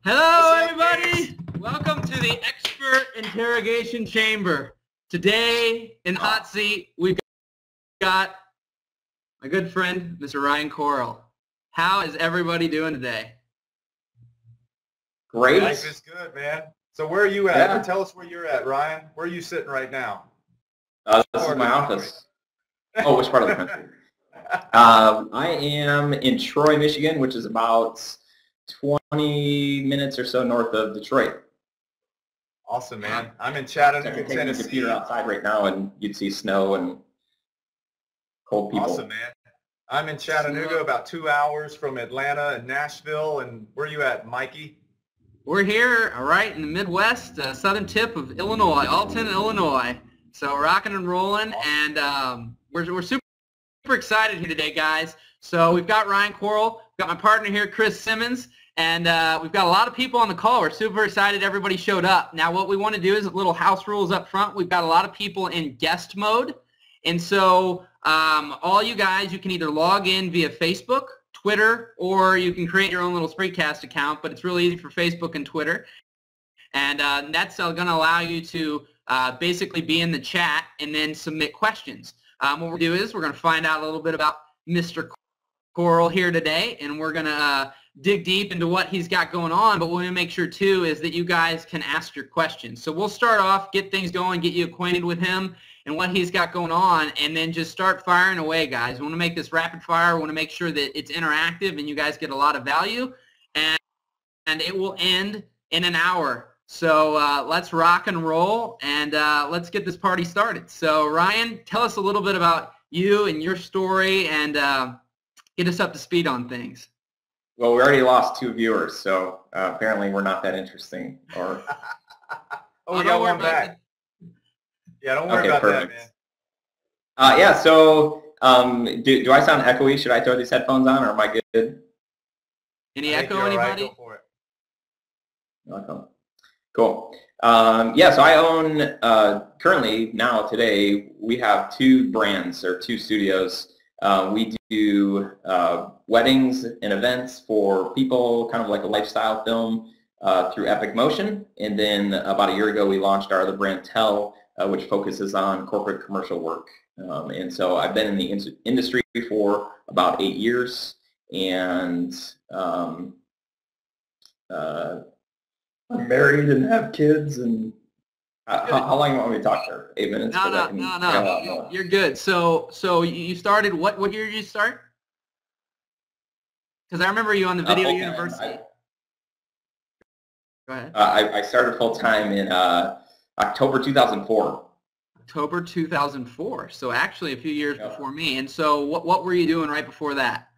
Hello, everybody. Welcome to the Expert Interrogation Chamber. Today, in the hot seat, we've got my good friend, Mr. Ryan Koral. How is everybody doing today? Great. Life is good, man. So where are you at? Yeah. Tell us where you're at, Ryan. Where are you sitting right now? This is my office. Oh, which part of the country? I am in Troy, Michigan, which is about 20 minutes or so north of Detroit. Awesome, man. I'm in I Chattanooga, could take my Tennessee. computer outside right now and you'd see snow and cold people. Awesome, man. I'm in Chattanooga, about 2 hours from Atlanta and Nashville. And where are you at, Mikey? We're here, right in the Midwest, southern tip of Illinois, Alton, Illinois. So rocking and rolling, and we're super excited here today, guys. So we've got Ryan Koral, we've got my partner here, Chris Simmons, and we've got a lot of people on the call. We're super excited everybody showed up. Now what we want to do is little house rules up front. We've got a lot of people in guest mode, and so all you guys, you can either log in via Facebook, Twitter, or you can create your own little Spreecast account, but it's really easy for Facebook and Twitter. And that's going to allow you to basically be in the chat and then submit questions. What we'll do is we're going to find out a little bit about Mr. Koral here today, and we're going to dig deep into what he's got going on, but what we want to make sure too is that you guys can ask your questions. So we'll start off, get things going, get you acquainted with him and what he's got going on, and then just start firing away, guys. We want to make this rapid fire. We want to make sure that it's interactive and you guys get a lot of value, and it will end in an hour. So let's rock and roll, and let's get this party started. So Ryan, tell us a little bit about you and your story, and get us up to speed on things. Well, we already lost 2 viewers, so apparently we're not that interesting. Or Oh, we got one back. Yeah, don't worry about perfect. that, man. Yeah, so do I sound echoey? Should I throw these headphones on, or am I good? Any echo, anybody? Go for it. Okay. Cool. Yeah, so I own, currently, now, today, we have 2 brands, or 2 studios. We do weddings and events for people, kind of like a lifestyle film through Epic Motion. And then about a year ago, we launched our other brand, Tell, which focuses on corporate commercial work. And so I've been in the industry for about 8 years. And I'm married and have kids. And how long do you want me to talk for? 8 minutes? No. You're good. So you started, what year did you start? Because I remember you on the Video University. Go ahead. I started full-time in October 2004. October 2004. So actually a few years before me. And so what were you doing right before that?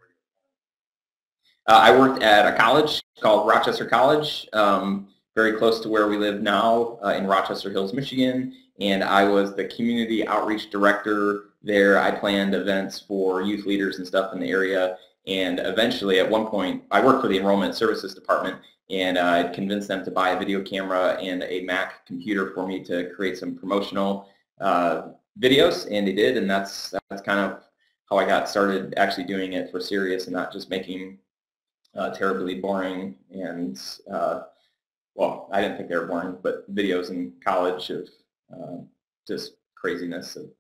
I worked at a college called Rochester College, very close to where we live now in Rochester Hills, Michigan. And I was the community outreach director there. I planned events for youth leaders and stuff in the area. And eventually, at one point, I worked for the Enrollment Services Department, and I convinced them to buy a video camera and a Mac computer for me to create some promotional videos, and they did, and that's kind of how I got started actually doing it for serious and not just making terribly boring and, well, I didn't think they were boring, but videos in college of just craziness of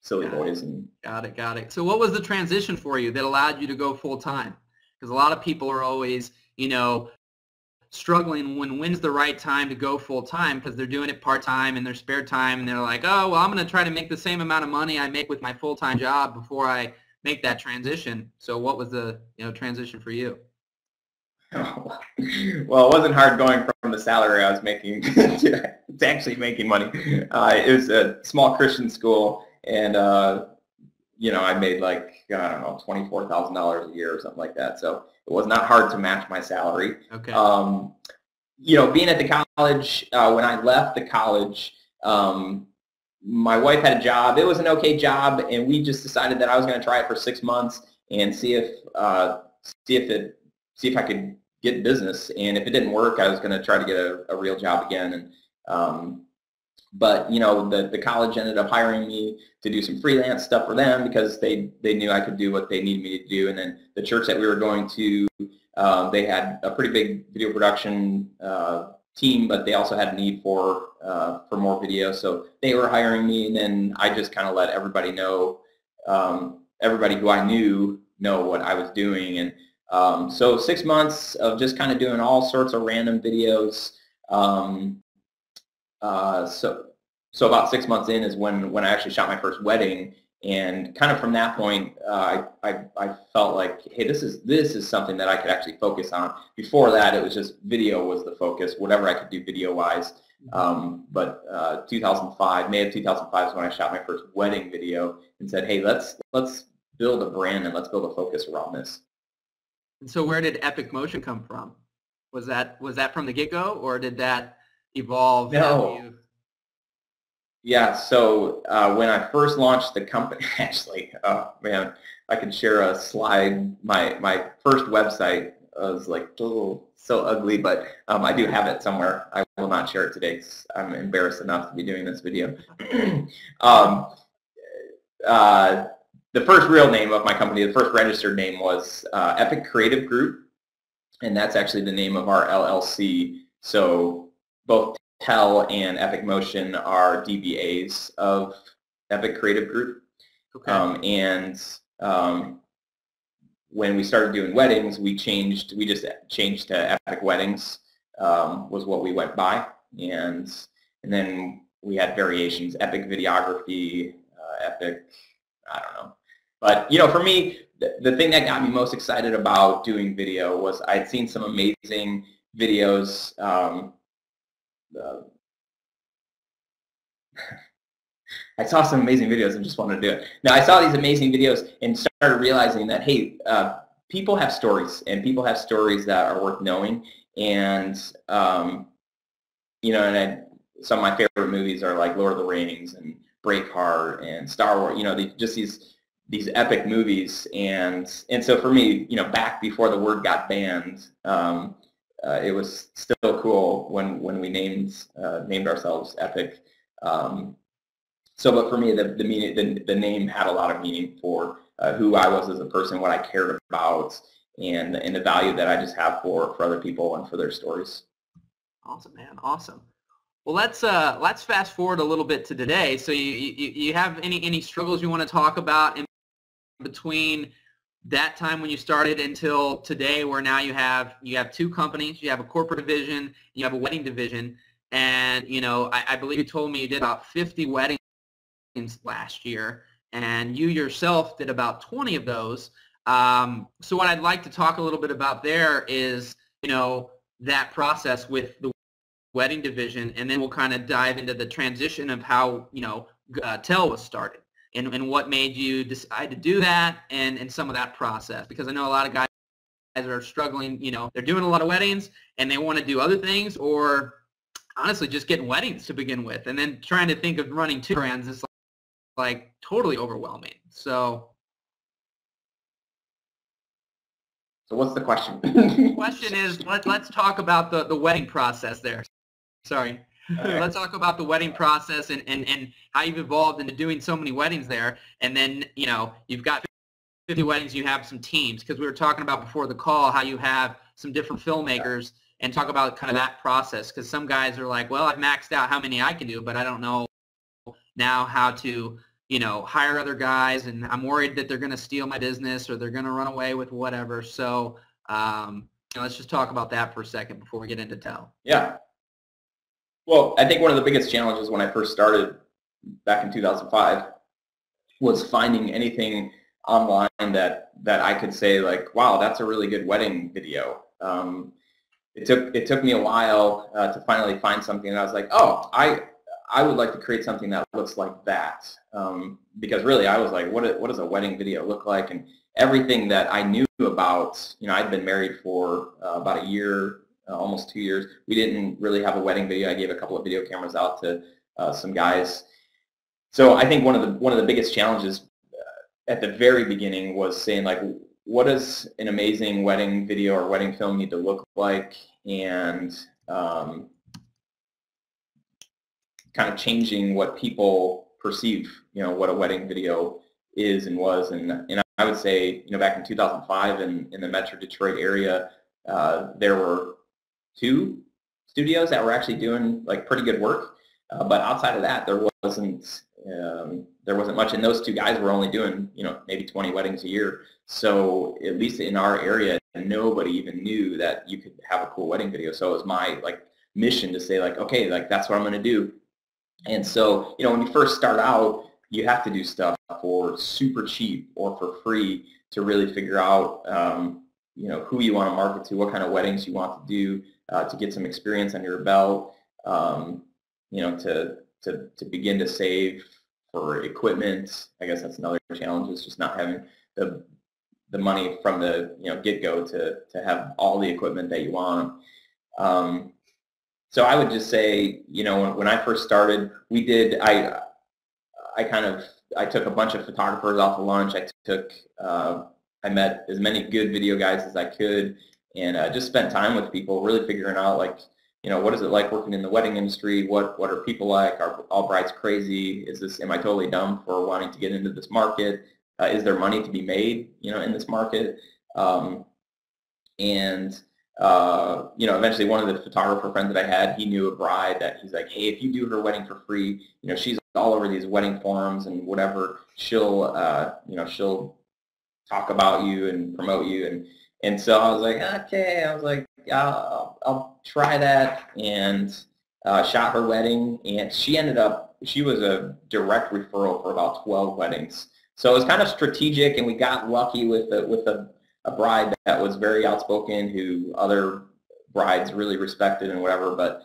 silly boys. And Got it. So what was the transition for you that allowed you to go full-time? Because a lot of people are always, struggling when's the right time to go full-time because they're doing it part-time in their spare time, and they're like, oh, well, I'm going to try to make the same amount of money I make with my full-time job before I make that transition. So what was the transition for you? Well, it wasn't hard going from the salary I was making to actually making money. It was a small Christian school, and I made like, I don't know, $24,000 a year or something like that. So it was not hard to match my salary. Okay. Being at the college, when I left the college, my wife had a job. It was an okay job, and we just decided that I was going to try it for 6 months and see if I could get business. And if it didn't work, I was going to try to get a real job again. And But the college ended up hiring me to do some freelance stuff for them because they knew I could do what they needed me to do. And then the church that we were going to, they had a pretty big video production team, but they also had a need for more video. So they were hiring me, and then I just kind of let everybody know, everybody who I knew know what I was doing. And so 6 months of just kind of doing all sorts of random videos. So about 6 months in is when I actually shot my first wedding, and kind of from that point, I felt like, hey, this is something that I could actually focus on. Before that, it was just video was the focus, whatever I could do video-wise. But 2005, May of 2005 is when I shot my first wedding video and said, hey, let's build a brand and let's build a focus around this. And so where did Epic Motion come from? Was that from the get-go, or did that evolve? No. Yeah, so when I first launched the company, actually, oh man, I can share a slide. My first website was like, oh, so ugly, but I do have it somewhere. I will not share it today because I'm embarrassed enough to be doing this video. The first real name of my company, the first registered name was Epic Creative Group, and that's actually the name of our LLC. So both Tel and Epic Motion are DBAs of Epic Creative Group. Okay. When we started doing weddings, we just changed to Epic Weddings, was what we went by, and then we had variations: Epic Videography, Epic, I don't know. But for me, the thing that got me most excited about doing video was I'd seen some amazing videos. I saw some amazing videos and just wanted to do it. Now, I saw these amazing videos and started realizing that, hey, people have stories, and people have stories that are worth knowing. And, some of my favorite movies are like Lord of the Rings and Braveheart and Star Wars, just these epic movies. And so for me, back before the word got banned, it was still cool when we named ourselves Epic. But for me, the name had a lot of meaning for who I was as a person, what I cared about, and the value that I just have for other people and for their stories. Awesome, man. Awesome. Well, let's fast forward a little bit to today. So you have any struggles you want to talk about in between that time when you started until today, where now you have two companies, you have a corporate division, you have a wedding division, and I believe you told me you did about 50 weddings last year, and you yourself did about 20 of those. So what I'd like to talk a little bit about there is that process with the wedding division, and then we'll kind of dive into the transition of how Tel was started. And what made you decide to do that, and some of that process, because I know a lot of guys are struggling. They're doing a lot of weddings and they want to do other things, or honestly just getting weddings to begin with, and then trying to think of running two brands is like totally overwhelming. So what's the question? The question is, let's talk about the wedding process there. Sorry. Right. Let's talk about the wedding process and how you've evolved into doing so many weddings there. And then, you've got 50 weddings, you have some teams, because we were talking about before the call how you have some different filmmakers, and talk about kind of that process, because some guys are like, well, I've maxed out how many I can do, but I don't know now how to, hire other guys, and I'm worried that they're going to steal my business or they're going to run away with whatever. So let's just talk about that for a second before we get into Tel. Yeah. Well, I think one of the biggest challenges when I first started back in 2005 was finding anything online that I could say like, wow, that's a really good wedding video. It took me a while to finally find something, and I was like, oh, I would like to create something that looks like that, because really I was like, what does a wedding video look like? And everything that I knew about, I'd been married for about a year. Almost 2 years. We didn't really have a wedding video. I gave a couple of video cameras out to some guys. So I think one of the biggest challenges at the very beginning was saying, like, what does an amazing wedding video or wedding film need to look like? And kind of changing what people perceive, what a wedding video is and was. And I would say, back in 2005 in the Metro Detroit area, there were 2 studios that were actually doing like pretty good work. But outside of that, there wasn't much, and those 2 guys were only doing, maybe 20 weddings a year. So at least in our area, nobody even knew that you could have a cool wedding video. So it was my mission to say okay, that's what I'm going to do. And so, when you first start out, you have to do stuff for super cheap or for free to really figure out, who you want to market to, what kind of weddings you want to do, to get some experience under your belt, to begin to save for equipment. I guess that's another challenge, is just not having the money from the get-go to have all the equipment that you want. So I would just say, when I first started, I took a bunch of photographers off of lunch. I met as many good video guys as I could, and just spent time with people, really figuring out what is it like working in the wedding industry? What are people like? Are all brides crazy? Am I totally dumb for wanting to get into this market? Is there money to be made, in this market? Eventually one of the photographer friends that I had, he knew a bride that he's like, hey, if you do her wedding for free, she's all over these wedding forums and whatever, she'll talk about you and promote you. And so I was like, okay, I'll try that, and shot her wedding, and she was a direct referral for about 12 weddings. So it was kind of strategic, and we got lucky with a bride that was very outspoken, who other brides really respected and whatever. But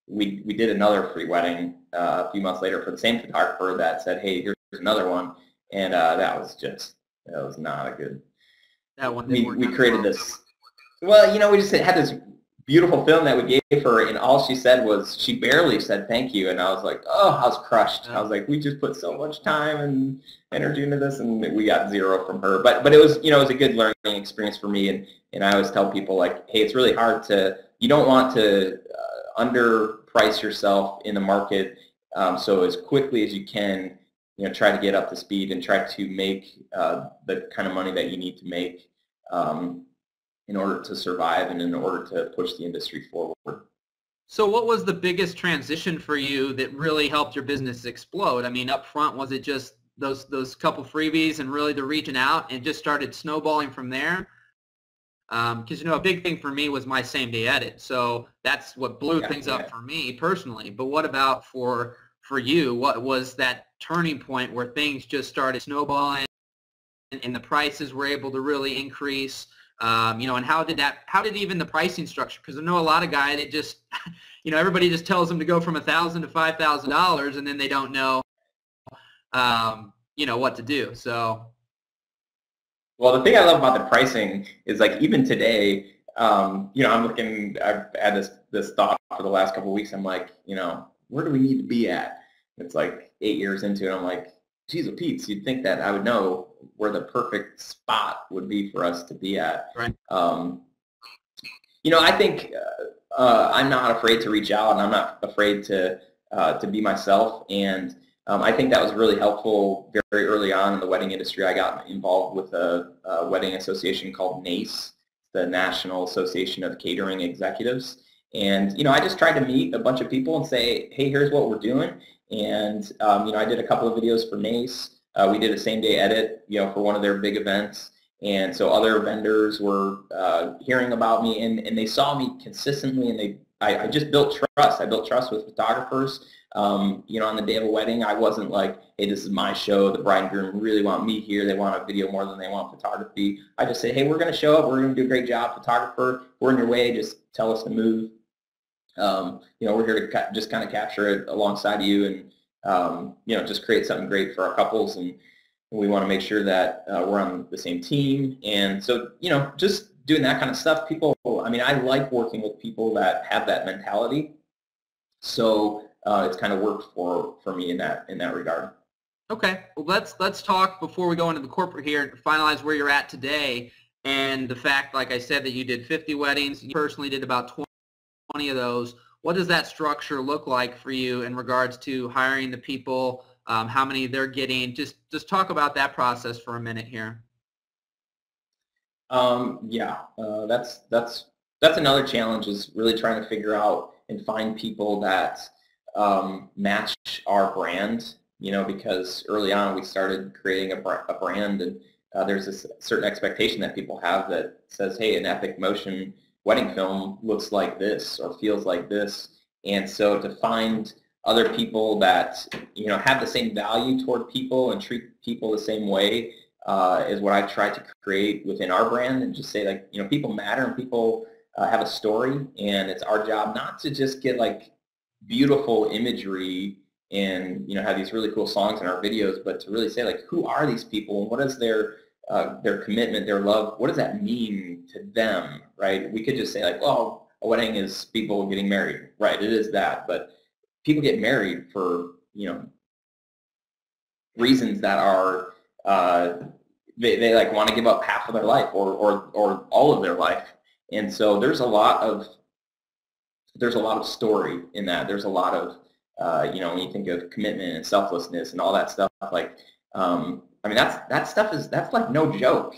we did another free wedding a few months later for the same photographer that said, hey, here's another one, and that was not a good. That one. We created this. Well, we just had this beautiful film that we gave her, and all she said was, she barely said thank you, and I was like, oh, I was crushed. I was like, we just put so much time and energy into this, and we got 0 from her. But it was, it was a good learning experience for me, and I always tell people, hey, it's really hard you don't want to underprice yourself in the market, so as quickly as you can, try to get up to speed and try to make the kind of money that you need to make in order to survive and in order to push the industry forward. So what was the biggest transition for you that really helped your business explode? I mean, up front, was it just those couple freebies and really the reaching out and just started snowballing from there? Because, a big thing for me was my same-day edit. So that's what blew things up for me personally. But what about for you? What was that turning point where things just started snowballing and the prices were able to really increase? And how did even the pricing structure? Because I know a lot of guys, it just, everybody just tells them to go from $1,000 to $5,000, and then they don't know, what to do. So. Well, the thing I love about the pricing is even today, I've had this thought for the last couple of weeks. I'm like, where do we need to be at? It's 8 years into it. I'm like, geez, Pete, you'd think that I would know where the perfect spot would be for us to be at. Right. I think I'm not afraid to reach out, and I'm not afraid to be myself. And I think that was really helpful very early on in the wedding industry. I got involved with a wedding association called NACE, the National Association of Catering Executives. And, I just tried to meet a bunch of people and say, hey, here's what we're doing. And, I did a couple of videos for NACE. We did a same-day edit, for one of their big events. And so other vendors were hearing about me, and they saw me consistently, and I just built trust. I built trust with photographers. On the day of a wedding, I wasn't like, hey, this is my show. The bride and groom really want me here. They want a video more than they want photography. I just say, hey, we're going to show up. We're going to do a great job. Photographer, we're in your way. Just tell us to move. We're here to just kind of capture it alongside you, and just create something great for our couples, and we want to make sure that we're on the same team. And so, just doing that kind of stuff. I like working with people that have that mentality. So it's kind of worked for me in that regard. Okay, well let's talk before we go into the corporate here to finalize where you're at today, and the fact, like I said, that you did 50 weddings. You personally did about 20 of those. what does that structure look like for you in regards to hiring the people, how many they're getting? Just talk about that process for a minute here. Yeah, that's another challenge, is really trying to figure out and find people that match our brand. Because early on we started creating a brand, and there's this certain expectation that people have that says, hey, an epic motion wedding film looks like this or feels like this. And so to find other people that have the same value toward people and treat people the same way is what I try to create within our brand, and just say, like, people matter, and people have a story, and it's our job not to just get like beautiful imagery and have these really cool songs in our videos, but to really say, like, who are these people, and what is their commitment, their love, what does that mean to them, right? We could just say, like, well, a wedding is people getting married, right? It is that, but people get married for reasons that are they like want to give up half of their life or all of their life, and so there's a lot of story in that. There's a lot of when you think of commitment and selflessness and all that stuff, like I mean, that's like no joke.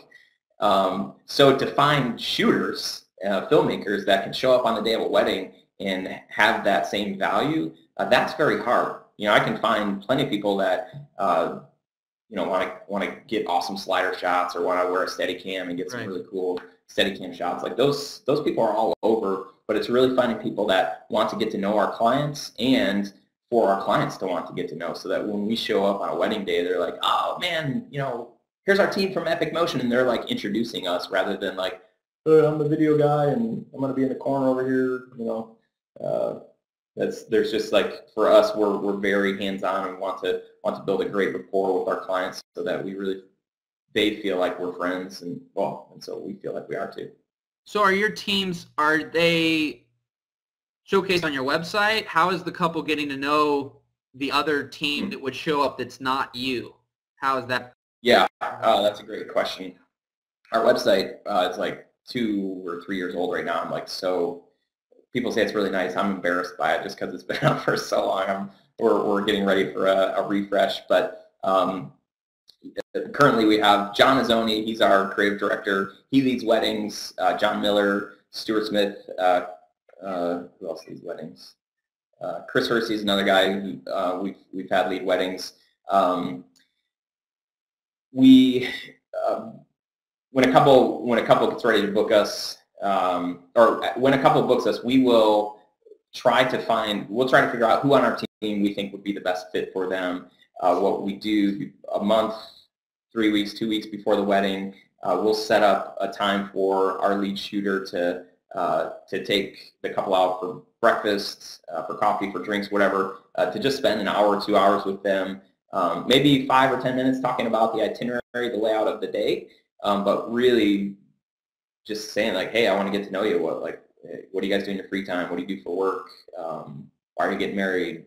So to find shooters, filmmakers that can show up on the day of a wedding and have that same value, that's very hard. I can find plenty of people that want to get awesome slider shots, or want to wear a Steadicam and get some really cool Steadicam shots. Like those people are all over, but it's really finding people that want to get to know our clients, and for our clients to want to get to know, so that when we show up on a wedding day, they're like, oh man, here's our team from Epic Motion, and they're like introducing us, rather than like, oh, I'm the video guy and I'm going to be in the corner over here. There's just like, for us, we're very hands-on and want to build a great rapport with our clients, so that they feel like we're friends, and so we feel like we are too. So are your teams, are they showcased on your website? How is the couple getting to know the other team that would show up that's not you? How is that? Yeah, that's a great question. Our website is like 2 or 3 years old right now. I'm like, so people say it's really nice. I'm embarrassed by it just because it's been out for so long. We're getting ready for a refresh, but currently we have John Azzoni. He's our creative director. He leads weddings. John Miller, Stuart Smith. Who else leads weddings? Chris Hersey is another guy who we've had lead weddings. When a couple gets ready to book us, or when a couple books us, we'll try to figure out who on our team we think would be the best fit for them. What we do, a month, 3 weeks, 2 weeks before the wedding, we'll set up a time for our lead shooter to take the couple out for breakfast, for coffee, for drinks, whatever, to just spend an hour or 2 hours with them, maybe 5 or 10 minutes talking about the itinerary, the layout of the day, but really just saying, like, hey, I want to get to know you. What do you guys do in your free time? What do you do for work? Why are you getting married?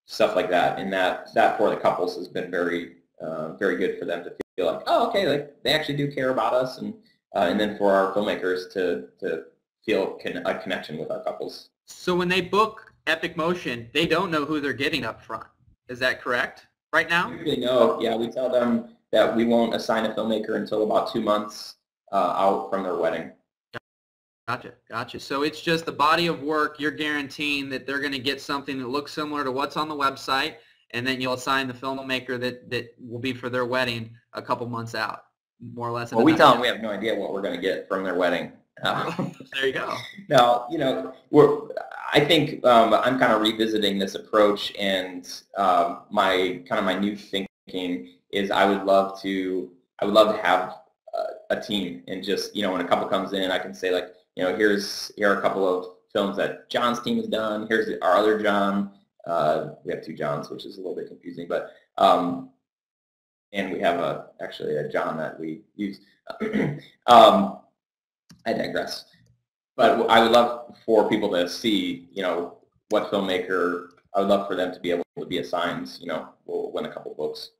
Stuff like that. And that for the couples has been very good for them to feel like, oh, okay, like they actually do care about us, and then for our filmmakers to feel a connection with our couples. So when they book Epic Motion, they don't know who they're getting up front. Is that correct right now? Usually no. Yeah, we tell them that we won't assign a filmmaker until about 2 months out from their wedding. Gotcha. So it's just the body of work. You're guaranteeing that they're going to get something that looks similar to what's on the website, and then you'll assign the filmmaker that will be for their wedding a couple months out, more or less. Well, we tell them we have no idea what we're going to get from their wedding. There you go. Now, I think I'm kind of revisiting this approach, and my new thinking is I would love to have a team, and just when a couple comes in, I can say, like, here are a couple of films that John's team has done. Here's our other John. We have 2 Johns, which is a little bit confusing, but and we have actually a John that we use. I digress. But I would love for people to see, what filmmaker. I would love for them to be able to be assigned, when a couple books.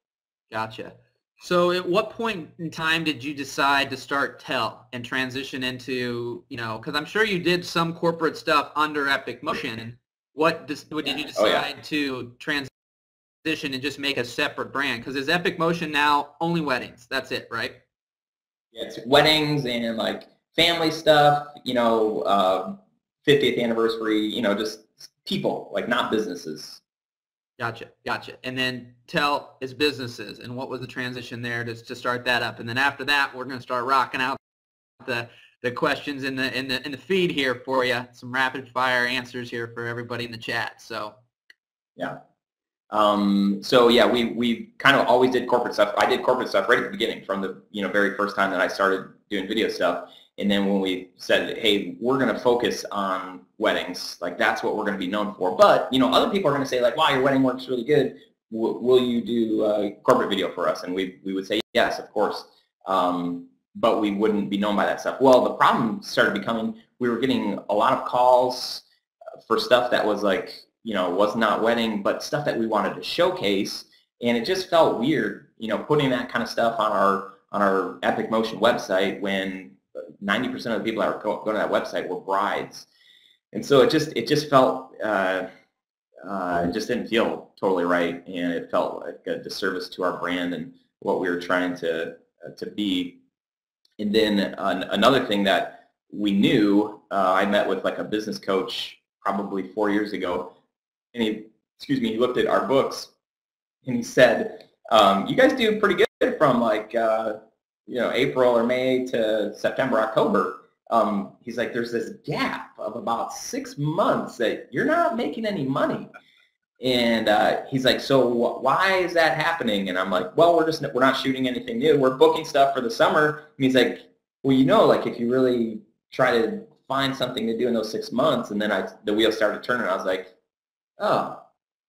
Gotcha. So at what point in time did you decide to start Tell and transition into, because I'm sure you did some corporate stuff under Epic Motion. What did you decide to transition and just make a separate brand? Because is Epic Motion now only weddings? That's it, right? Yeah, it's weddings and like family stuff, 50th anniversary, just people, like not businesses. Gotcha. And then Tell is businesses. And what was the transition there to start that up? And then after that, we're going to start rocking out the questions in the feed here for you. Some rapid fire answers here for everybody in the chat. So yeah. We kind of always did corporate stuff. I did corporate stuff right at the beginning, from the very first time that I started doing video stuff. And then when we said, hey, we're going to focus on weddings, like that's what we're going to be known for. But other people are going to say like, wow, your wedding works really good. Will you do corporate video for us? And we would say yes, of course. But we wouldn't be known by that stuff. Well, the problem started becoming, we were getting a lot of calls for stuff that was like, was not wedding, but stuff that we wanted to showcase. And it just felt weird, putting that kind of stuff on our Epic Motion website when 90% of the people that were going to that website were brides. And so it just felt, it just didn't feel totally right. And it felt like a disservice to our brand and what we were trying to be. And then another thing that we knew, I met with like a business coach probably 4 years ago, and he looked at our books and he said, you guys do pretty good from like, April or May to September, October. He's like, there's this gap of about 6 months that you're not making any money. And he's like, so why is that happening? And I'm like, well, we're not shooting anything new. We're booking stuff for the summer. And he's like, well, like if you really try to find something to do in those 6 months, and then the wheel started turning. I was like, oh,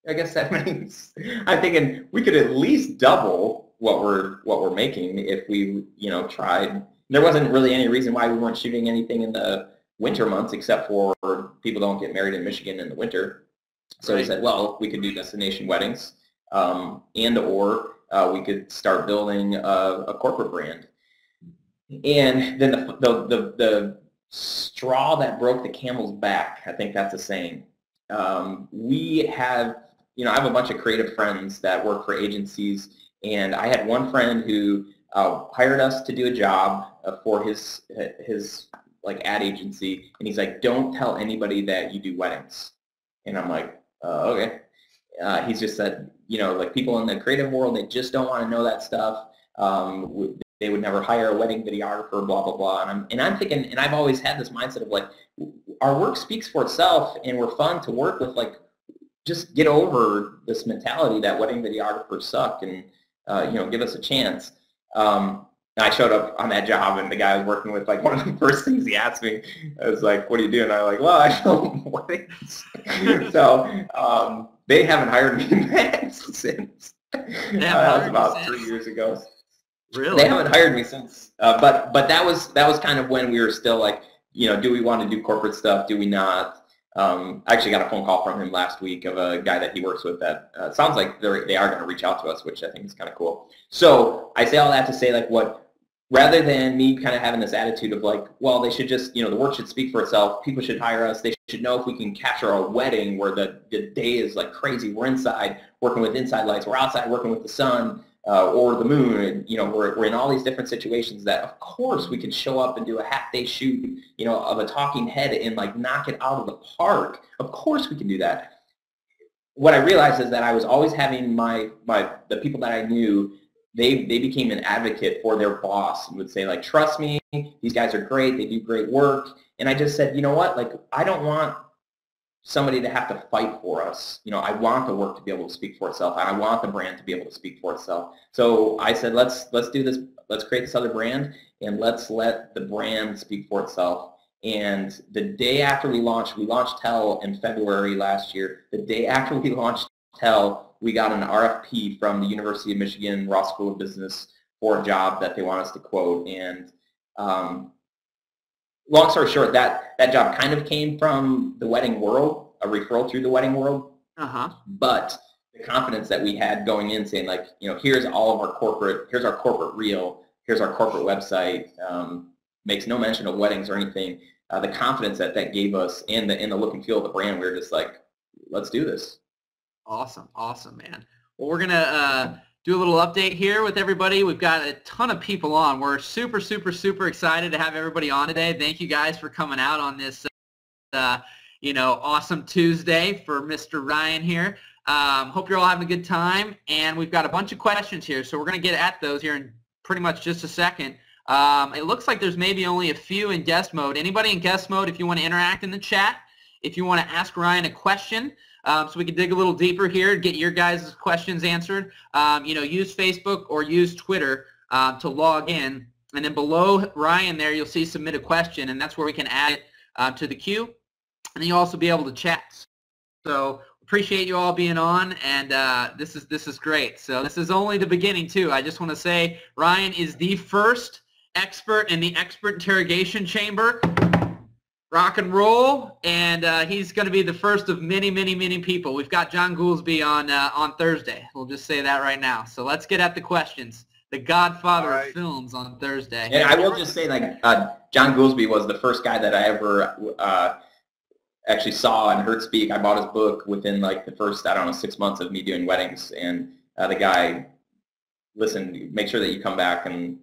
I guess that means I'm thinking we could at least double what we're making if we tried. There wasn't really any reason why we weren't shooting anything in the winter months, except for people don't get married in Michigan in the winter. So he said, well, we could do destination weddings, or we could start building a corporate brand. And then the straw that broke the camel's back, I think that's a saying. We have, I have a bunch of creative friends that work for agencies, and I had one friend who hired us to do a job for his like ad agency, and he's like, don't tell anybody that you do weddings. And I'm like, okay. He's just said, like people in the creative world, they just don't want to know that stuff. They would never hire a wedding videographer, blah, blah, blah. And I'm thinking, and I've always had this mindset of like, our work speaks for itself, and we're fun to work with. Like, just get over this mentality that wedding videographers suck, and give us a chance. And I showed up on that job, and the guy I was working with, like, one of the first things he asked me, I was like, what are you doing? And I was like, well, I film weddings. So they haven't hired me back since. That was about 3 years ago. Really? They haven't hired me since. But that was kind of when we were still like, do we want to do corporate stuff? Do we not? I actually got a phone call from him last week of a guy that he works with that sounds like they are going to reach out to us, which I think is kind of cool. So I say all that to say, like, rather than me kind of having this attitude of like, well, they should just, the work should speak for itself. People should hire us. They should know if we can capture a wedding where the day is like crazy. We're inside working with inside lights. We're outside working with the sun. Or the moon, and, we're in all these different situations that, of course, we could show up and do a half-day shoot, of a talking head and, like, knock it out of the park. Of course we can do that. What I realized is that I was always having the people that I knew, they became an advocate for their boss and would say, like, trust me, these guys are great, they do great work. And I just said, you know what, like, I don't want somebody to have to fight for us. I want the work to be able to speak for itself, and I want the brand to be able to speak for itself. So I said, let's do this. Let's create this other brand, and let's let the brand speak for itself. And the day after we launched Tell in February last year. The day after we launched Tell, we got an RFP from the University of Michigan Ross School of Business for a job that they want us to quote. And long story short, that job kind of came from the wedding world, a referral through the wedding world. Uh-huh. But the confidence that we had going in, saying like, here's all of our here's our corporate reel, here's our corporate website, makes no mention of weddings or anything. The confidence that gave us in the look and feel of the brand, we were just like, let's do this. Awesome, man. Well, we're gonna do a little update here with everybody. We've got a ton of people on. We're super excited to have everybody on today. Thank you guys for coming out on this, awesome Tuesday for Mr. Ryan here. Hope you're all having a good time, and we've got a bunch of questions here, so we're gonna get at those here in pretty much just a second. It looks like there's maybe only a few in guest mode. Anybody in guest mode, if you want to interact in the chat, if you want to ask Ryan a question, so we can dig a little deeper here, get your guys' questions answered, use Facebook or use Twitter to log in. And then below Ryan there, you'll see submit a question, and that's where we can add it to the queue. And then you'll also be able to chat. So appreciate you all being on, and this is great. So this is only the beginning, too. I just want to say Ryan is the first expert in the expert interrogation chamber. Rock and roll, and he's going to be the first of many people. We've got John Goolsby on Thursday. We'll just say that right now. So let's get at the questions. The godfather of films on Thursday. And I will just say, like, John Goolsby was the first guy that I ever actually saw and heard speak. I bought his book within, like, the first, 6 months of me doing weddings. And the guy, listen, make sure that you come back and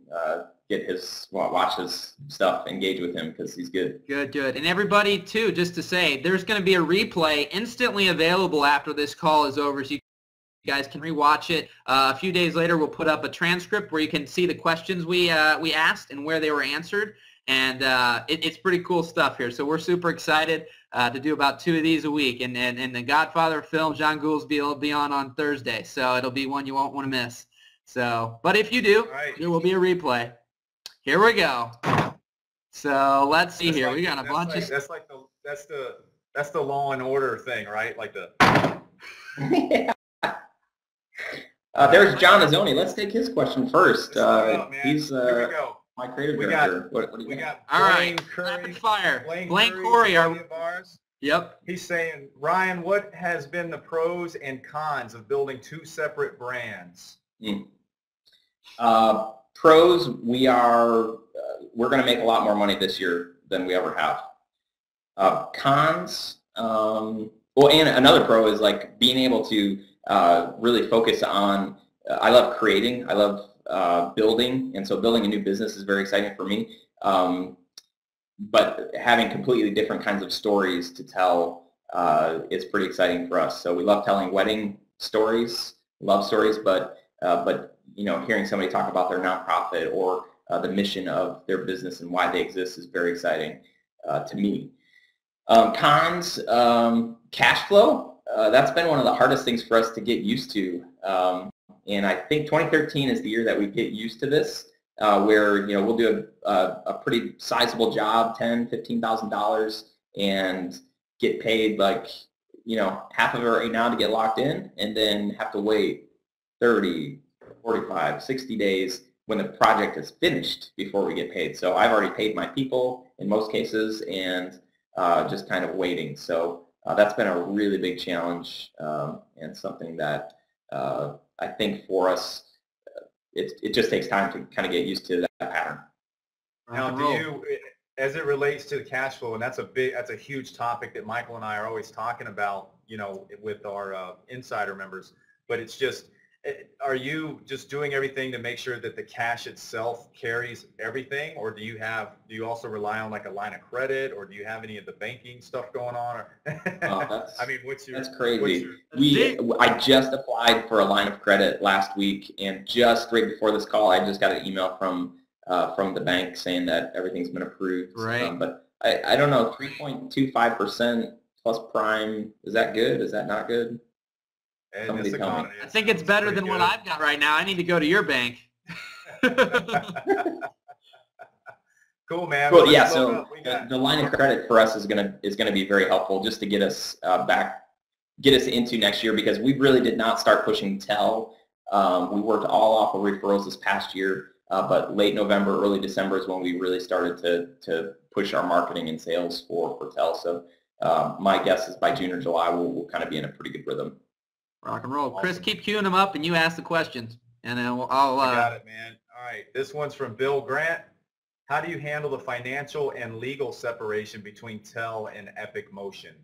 watch his stuff, engage with him, because he's good. Good. And everybody, too, just to say, there's going to be a replay instantly available after this call is over, so you guys can rewatch it. A few days later, we'll put up a transcript where you can see the questions we asked and where they were answered, and it's pretty cool stuff here. So we're super excited to do about 2 of these a week, and the Godfather film, John Goolsby, will be on Thursday, so it'll be one you won't want to miss. So, but if you do, there will be a replay. Here we go. So let's see here. We got a bunch of. That's the Law and Order thing, right? Like the. Yeah. There's John Azzoni. Let's take his question first. He's my creative director. What do you got? All right. Rapid fire. Blaine Corey. Yep. He's saying, Ryan, what has been the pros and cons of building 2 separate brands? Pros, we're going to make a lot more money this year than we ever have. Cons, and another pro is like being able to really focus on, I love creating, I love building, and so building a new business is very exciting for me. But having completely different kinds of stories to tell is pretty exciting for us. So we love telling wedding stories, love stories, but hearing somebody talk about their nonprofit or the mission of their business and why they exist is very exciting to me. Cons, cash flow. That's been one of the hardest things for us to get used to. And I think 2013 is the year that we get used to this, where we'll do a pretty sizable job, $10,000, $15,000, and get paid like half of it right now to get locked in, and then have to wait 30, 45, 60 days when the project is finished before we get paid. So I've already paid my people in most cases, and just kind of waiting. So that's been a really big challenge, and something that I think for us, it just takes time to kind of get used to that pattern. Now, do you, as it relates to the cash flow, and that's a huge topic that Michael and I are always talking about, with our insider members, but it's just, are you just doing everything to make sure that the cash itself carries everything, or do you also rely on like a line of credit, or do you have any of the banking stuff going on? That's crazy. I just applied for a line of credit last week, and just right before this call, I just got an email from the bank saying that everything's been approved. Right. But I don't know, 3.25% plus prime, is that good? Is that not good? Somebody tell me. I think it's better than what I've got right now. I need to go to your bank. Cool, man. Well, yeah. So the line of credit for us is gonna be very helpful, just to get us into next year, because we really did not start pushing Tell. We worked all off of referrals this past year, but late November, early December is when we really started to push our marketing and sales for Tell. So my guess is by June or July we'll kind of be in a pretty good rhythm. Rock and roll. Awesome. Chris, keep queuing them up, and you ask the questions, and then I got it, man. All right, this one's from Bill Grant. How do you handle the financial and legal separation between Tell and Epic Motion?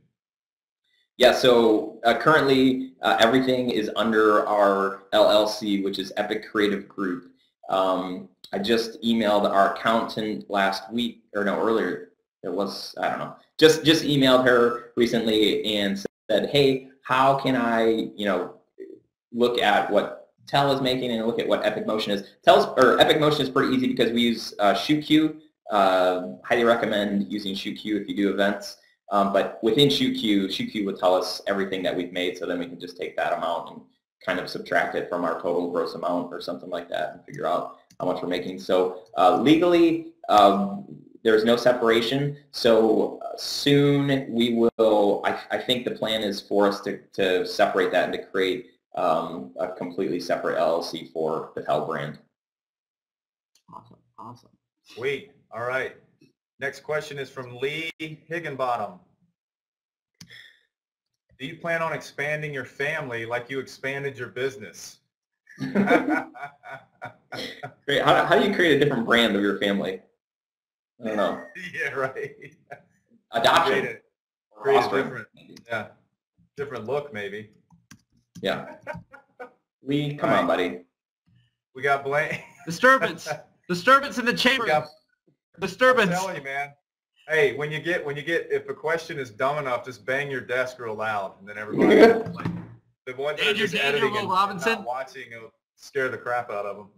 Yeah, so currently everything is under our LLC, which is Epic Creative Group. I just emailed our accountant last week, or no, earlier. It was, I don't know. Just emailed her recently and said, hey, how can I, look at what Tell is making and look at what Epic Motion is. Epic Motion is pretty easy because we use ShootQ. Highly recommend using ShootQ if you do events. But within ShootQ will tell us everything that we've made, so then we can just take that amount and kind of subtract it from our total gross amount or something like that and figure out how much we're making. So legally, there's no separation. So soon we will, I think the plan is for us to separate that and to create a completely separate LLC for the Tell brand. Awesome. Sweet. All right. Next question is from Lee Higginbottom. Do you plan on expanding your family like you expanded your business? Great. How do you create a different brand of your family? I don't know. Yeah, right. Adoption. Create a different look maybe. Yeah. Lee, come on, buddy. We got Blaine. Disturbance in the chamber. Disturbance. I'm telling you, man. Hey, when you get, if a question is dumb enough, just bang your desk real loud, and then everybody, like, the ones that are just editing and not watching, will scare the crap out of them.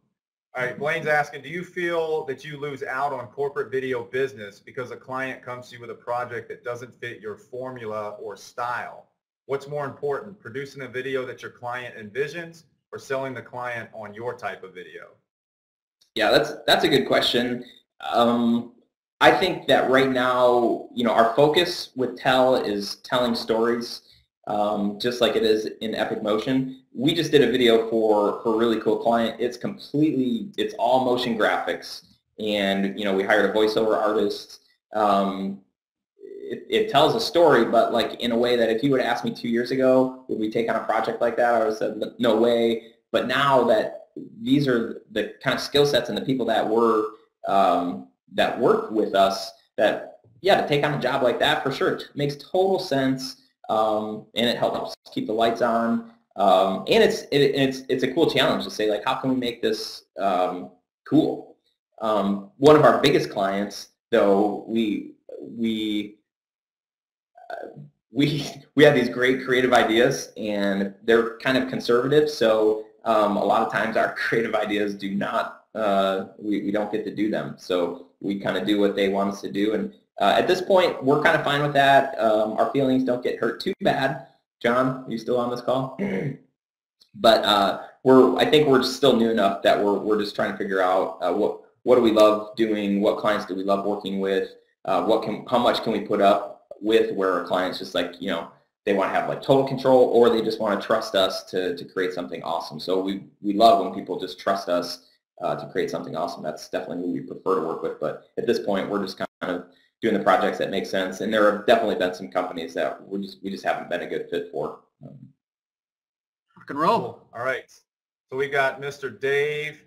All right, Blaine's asking, do you feel that you lose out on corporate video business because a client comes to you with a project that doesn't fit your formula or style? What's more important, producing a video that your client envisions or selling the client on your type of video? Yeah, that's a good question. I think that right now, our focus with Tell is telling stories, just like it is in Epic Motion. We just did a video for a really cool client. It's all motion graphics, and we hired a voiceover artist. It tells a story, but like in a way that if you would ask me 2 years ago, would we take on a project like that, I would have said no way. But now that these are the kind of skill sets and the people that that work with us, to take on a job like that, for sure, it makes total sense, and it helps keep the lights on, and it's a cool challenge to say, like, how can we make this cool? One of our biggest clients, though, we have these great creative ideas, and they're kind of conservative, so a lot of times our creative ideas do not, we don't get to do them. So we kind of do what they want us to do. And at this point, we're kind of fine with that. Our feelings don't get hurt too bad. John, are you still on this call? But I think we're still new enough that we're just trying to figure out what do we love doing, what clients do we love working with, how much can we put up with, where our clients just like, they want to have like total control, or they just want to trust us to create something awesome. So we love when people just trust us to create something awesome. That's definitely who we prefer to work with. But at this point, we're just kind of doing the projects that make sense. And there have definitely been some companies that we just haven't been a good fit for. Rock and roll. Cool. All right. So we got Mr. Dave.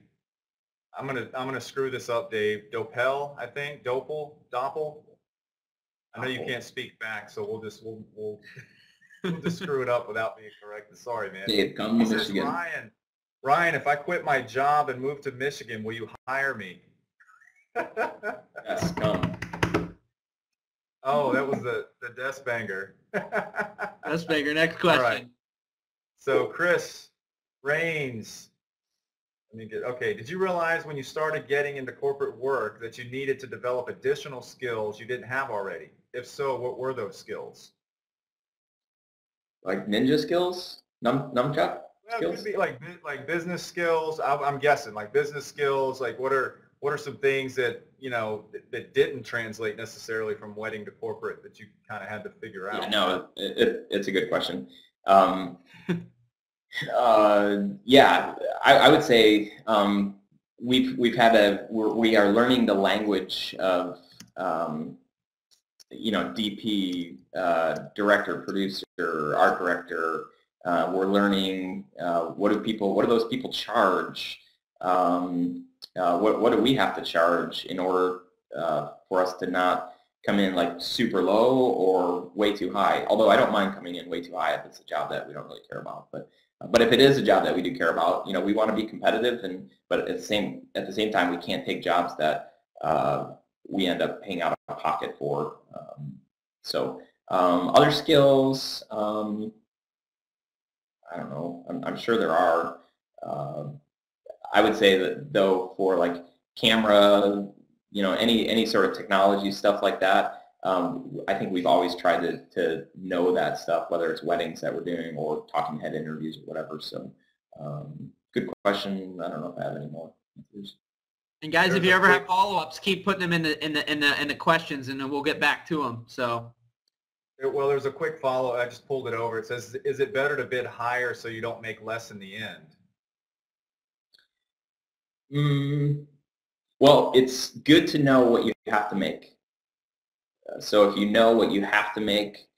I'm gonna screw this up, Dave. Doppel, I think. Doppel. I know you can't speak back, so we'll just screw it up without being corrected. Sorry, man. Dave, come to Michigan. Ryan, if I quit my job and move to Michigan, will you hire me? Yes, come. Oh, that was the desk banger. Desk banger. Next question. All right. So Chris Rains. Okay, did you realize when you started getting into corporate work that you needed to develop additional skills you didn't have already? If so, what were those skills? Like ninja skills? Nunchuck? Well, it could be like business skills. I'm guessing like business skills. Like what are some things that that didn't translate necessarily from wedding to corporate that you kind of had to figure out? Yeah, no, it's a good question. Yeah, I would say we are learning the language of DP, director, producer, art director, We're learning what do those people charge? What do we have to charge in order for us to not come in like super low or way too high? Although I don't mind coming in way too high if it's a job that we don't really care about. But if it is a job that we do care about, we want to be competitive, but at the same time, we can't take jobs that we end up paying out of pocket for. Other skills, I don't know. I'm sure there are. I would say that though, for like camera, any sort of technology stuff like that, I think we've always tried to know that stuff, whether it's weddings that we're doing or talking head interviews or whatever. So, good question. I don't know if I have any more answers. And guys, if you ever have follow-ups, keep putting them in the questions, and then we'll get back to them. So. Well, there's a quick follow. I just pulled it over. It says, "Is it better to bid higher so you don't make less in the end?" Well, it's good to know what you have to make. So if you know what you have to make,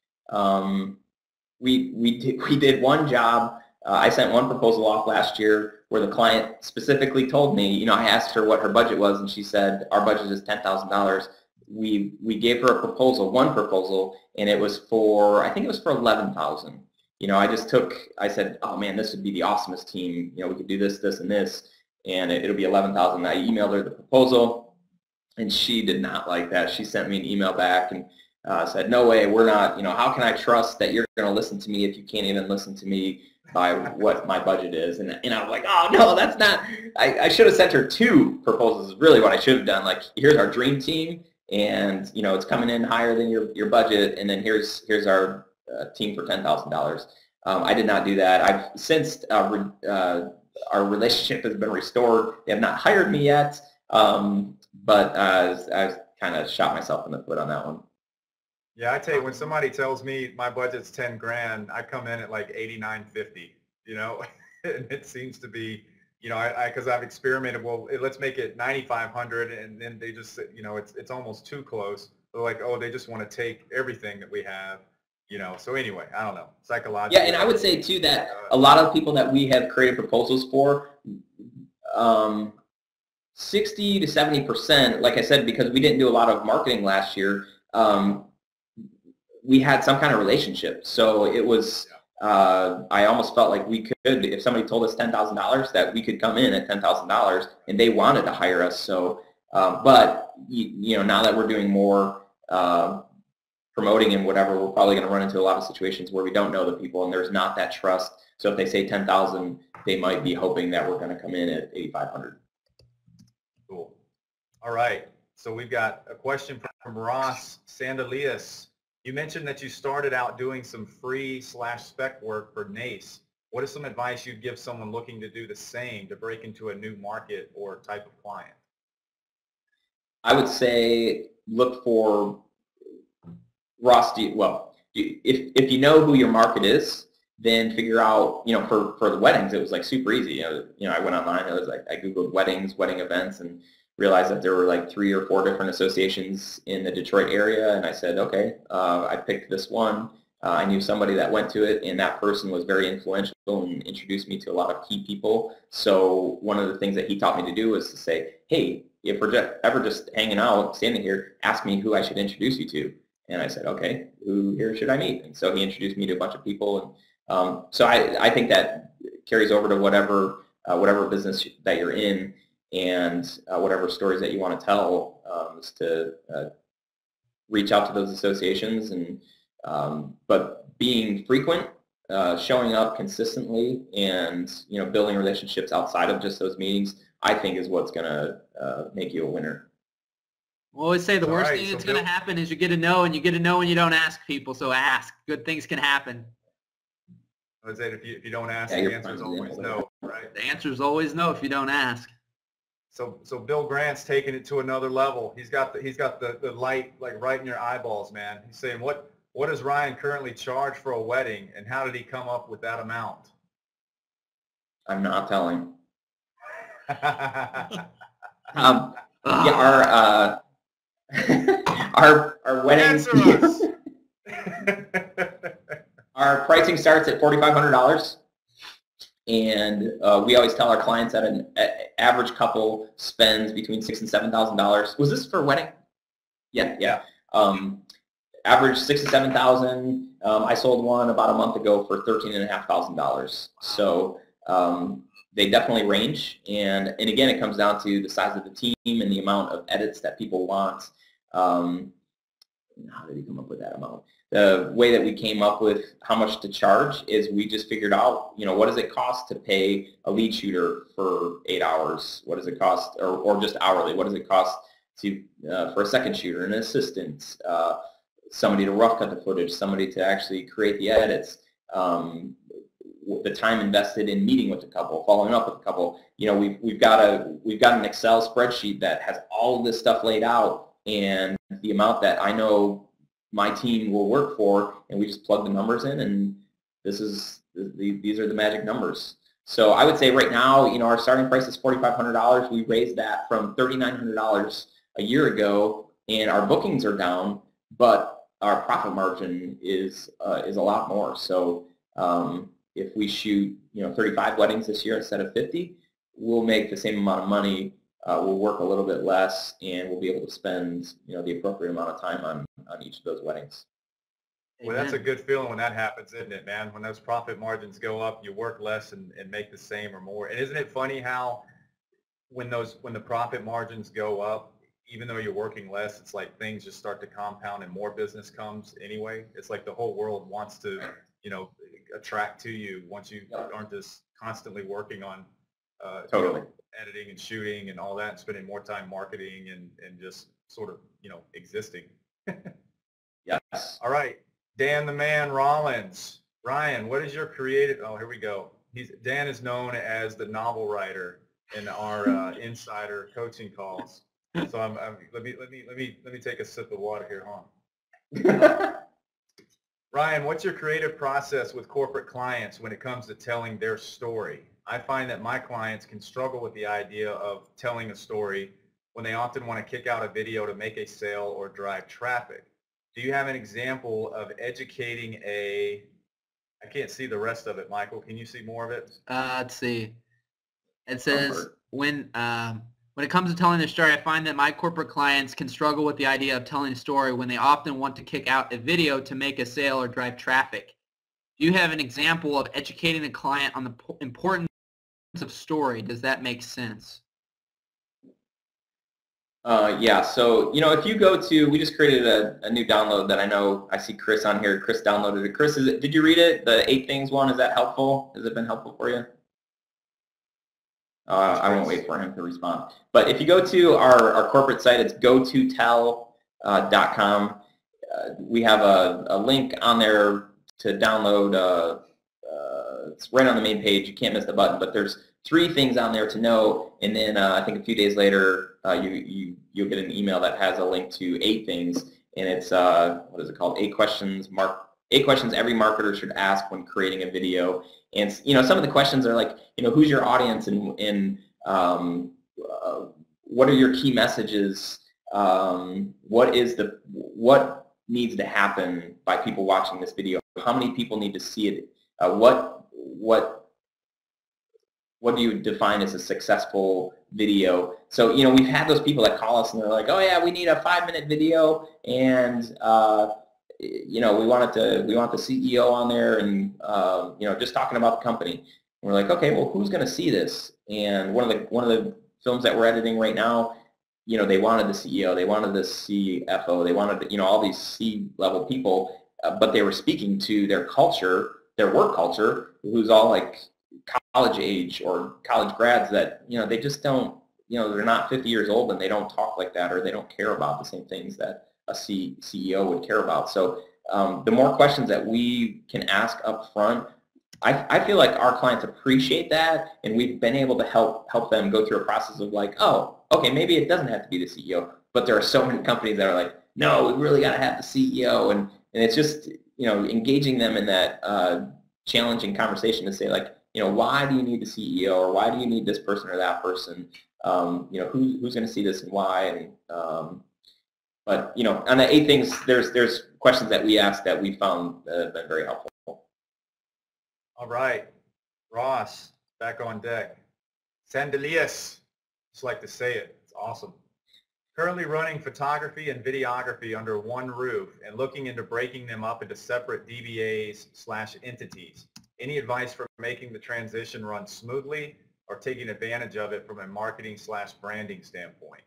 we did one job. I sent one proposal off last year where the client specifically told me, I asked her what her budget was, and she said, our budget is $10,000. We gave her a proposal, one proposal, and it was for, I think it was for $11,000. I said, oh man, this would be the awesomest team. We could do this, this, and this, and it'll be $11,000. I emailed her the proposal, and she did not like that. She sent me an email back and said, no way, we're not, how can I trust that you're going to listen to me if you can't even listen to me by what my budget is? And I was like, oh no, that's not, I should have sent her two proposals, is really what I should have done. Like, here's our dream team, and it's coming in higher than your budget, and then here's our team for $10,000. I did not do that. I've since our relationship has been restored. They have not hired me yet, but I've kind of shot myself in the foot on that one. Yeah, I tell you, when somebody tells me my budget's 10 grand, I come in at like 89.50. And it seems to be, because I've experimented. Well, let's make it 9,500, and then they just, it's almost too close. They're like, oh, they just want to take everything that we have. So anyway, I don't know, psychologically. Yeah, and I would say too that a lot of people that we have created proposals for, 60 to 70%, like I said, because we didn't do a lot of marketing last year, we had some kind of relationship. So it was, I almost felt like we could, if somebody told us $10,000, that we could come in at $10,000, and they wanted to hire us. So, but now that we're doing more promoting and whatever, we're probably going to run into a lot of situations where we don't know the people and there's not that trust. So if they say 10,000, they might be hoping that we're going to come in at 8,500. Cool. All right. So we've got a question from Ross Sandalias. You mentioned that you started out doing some free/spec work for NACE. What is some advice you'd give someone looking to do the same to break into a new market or type of client? I would say look for if you know who your market is, then figure out, for the weddings, it was like super easy. I went online, it was like, I Googled weddings, wedding events, and realized that there were like 3 or 4 different associations in the Detroit area, and I said, okay, I picked this one. I knew somebody that went to it, and that person was very influential and introduced me to a lot of key people. So one of the things that he taught me to do was to say, hey, if we're ever just hanging out, standing here, ask me who I should introduce you to. And I said, okay, who here should I meet? And so he introduced me to a bunch of people. And so I think that carries over to whatever business that you're in, and whatever stories that you want to tell, is to reach out to those associations, and but being frequent, showing up consistently, and building relationships outside of just those meetings, I think is what's going to make you a winner. Well, I always say the worst thing that's going to happen is you get a no, and you get a no when you don't ask people. So ask. Good things can happen. I would say if you don't ask, the answer is always no, right? The answer is always no if you don't ask. So Bill Grant's taking it to another level. He's got the light like right in your eyeballs, man. He's saying, what does Ryan currently charge for a wedding, and how did he come up with that amount? I'm not telling. Our wedding Our pricing starts at $4,500, and we always tell our clients that an average couple spends between $6,000 and $7,000. Was this for a wedding? Yeah. Average $6,000 to $7,000. I sold one about a month ago for $13,500. So they definitely range, and again, it comes down to the size of the team and the amount of edits that people want. How did we come up with that amount? The way that we came up with how much to charge is we just figured out, what does it cost to pay a lead shooter for 8 hours? What does it cost, or just hourly? What does it cost to for a second shooter, an assistant, somebody to rough cut the footage, somebody to actually create the edits, the time invested in meeting with the couple, following up with the couple. We've got an Excel spreadsheet that has all of this stuff laid out, and the amount that I know my team will work for, and we just plug the numbers in, and these are the magic numbers. So I would say right now, our starting price is $4,500. We raised that from $3,900 a year ago, and our bookings are down, but our profit margin is a lot more. So if we shoot 35 weddings this year instead of 50, we'll make the same amount of money. We'll work a little bit less, and we'll be able to spend the appropriate amount of time on each of those weddings. Well, that's a good feeling when that happens, isn't it, man? When those profit margins go up, you work less and make the same or more. And isn't it funny how when the profit margins go up, even though you're working less, it's like things just start to compound and more business comes anyway. It's like the whole world wants to attract to you once you aren't just constantly working on totally editing and shooting and all that, and spending more time marketing and just sort of existing. Yes. All right, Dan the Man Rollins. Ryan, what is your creative? Oh, here we go. Dan is known as the novel writer in our insider coaching calls. So let me take a sip of water here, huh? Ryan, what's your creative process with corporate clients when it comes to telling their story? I find that my clients can struggle with the idea of telling a story when they often want to kick out a video to make a sale or drive traffic. Do you have an example of educating I can't see the rest of it, Michael. Can you see more of it? Let's see. It says, when it comes to telling their story, I find that my corporate clients can struggle with the idea of telling a story when they often want to kick out a video to make a sale or drive traffic. Do you have an example of educating the client on the importance of story? Does that make sense? Yeah, so, if you go to, we just created a new download that I see Chris on here. Chris downloaded it. Chris, did you read it? The 8 things one, is that helpful? Has it been helpful for you? I won't wait for him to respond. But if you go to our corporate site, it's gototell.com. We have a link on there to download. It's right on the main page. You can't miss the button. But there's 3 things on there to know. And then I think a few days later, you'll get an email that has a link to 8 things. And it's, what is it called? 8 questions every marketer should ask when creating a video. And some of the questions are like, who's your audience, and what are your key messages? What needs to happen by people watching this video? How many people need to see it? What do you define as a successful video? So we've had those people that call us and they're like, oh yeah, we need a 5-minute video, and we want the CEO on there, and just talking about the company. And we're like, okay, well, who's going to see this? And one of the films that we're editing right now, they wanted the CEO, they wanted the CFO, they wanted all these C-level people, but they were speaking to their culture, their work culture, who's all like college age or college grads that they just don't, they're not 50 years old, and they don't talk like that, or they don't care about the same things that a CEO would care about. So the more questions that we can ask up front, I feel like our clients appreciate that, and we've been able to help them go through a process of like, oh, okay, maybe it doesn't have to be the CEO, but there are so many companies that are like, no, we really got to have the CEO, and it's just engaging them in that challenging conversation to say like, why do you need the CEO, or why do you need this person or that person? Who's going to see this and why? And but on the 8 things, there's questions that we ask that we found have been very helpful. All right, Ross, back on deck. Sandelias, just like to say it. It's awesome. Currently running photography and videography under one roof and looking into breaking them up into separate DBAs/entities. Any advice for making the transition run smoothly or taking advantage of it from a marketing/branding standpoint?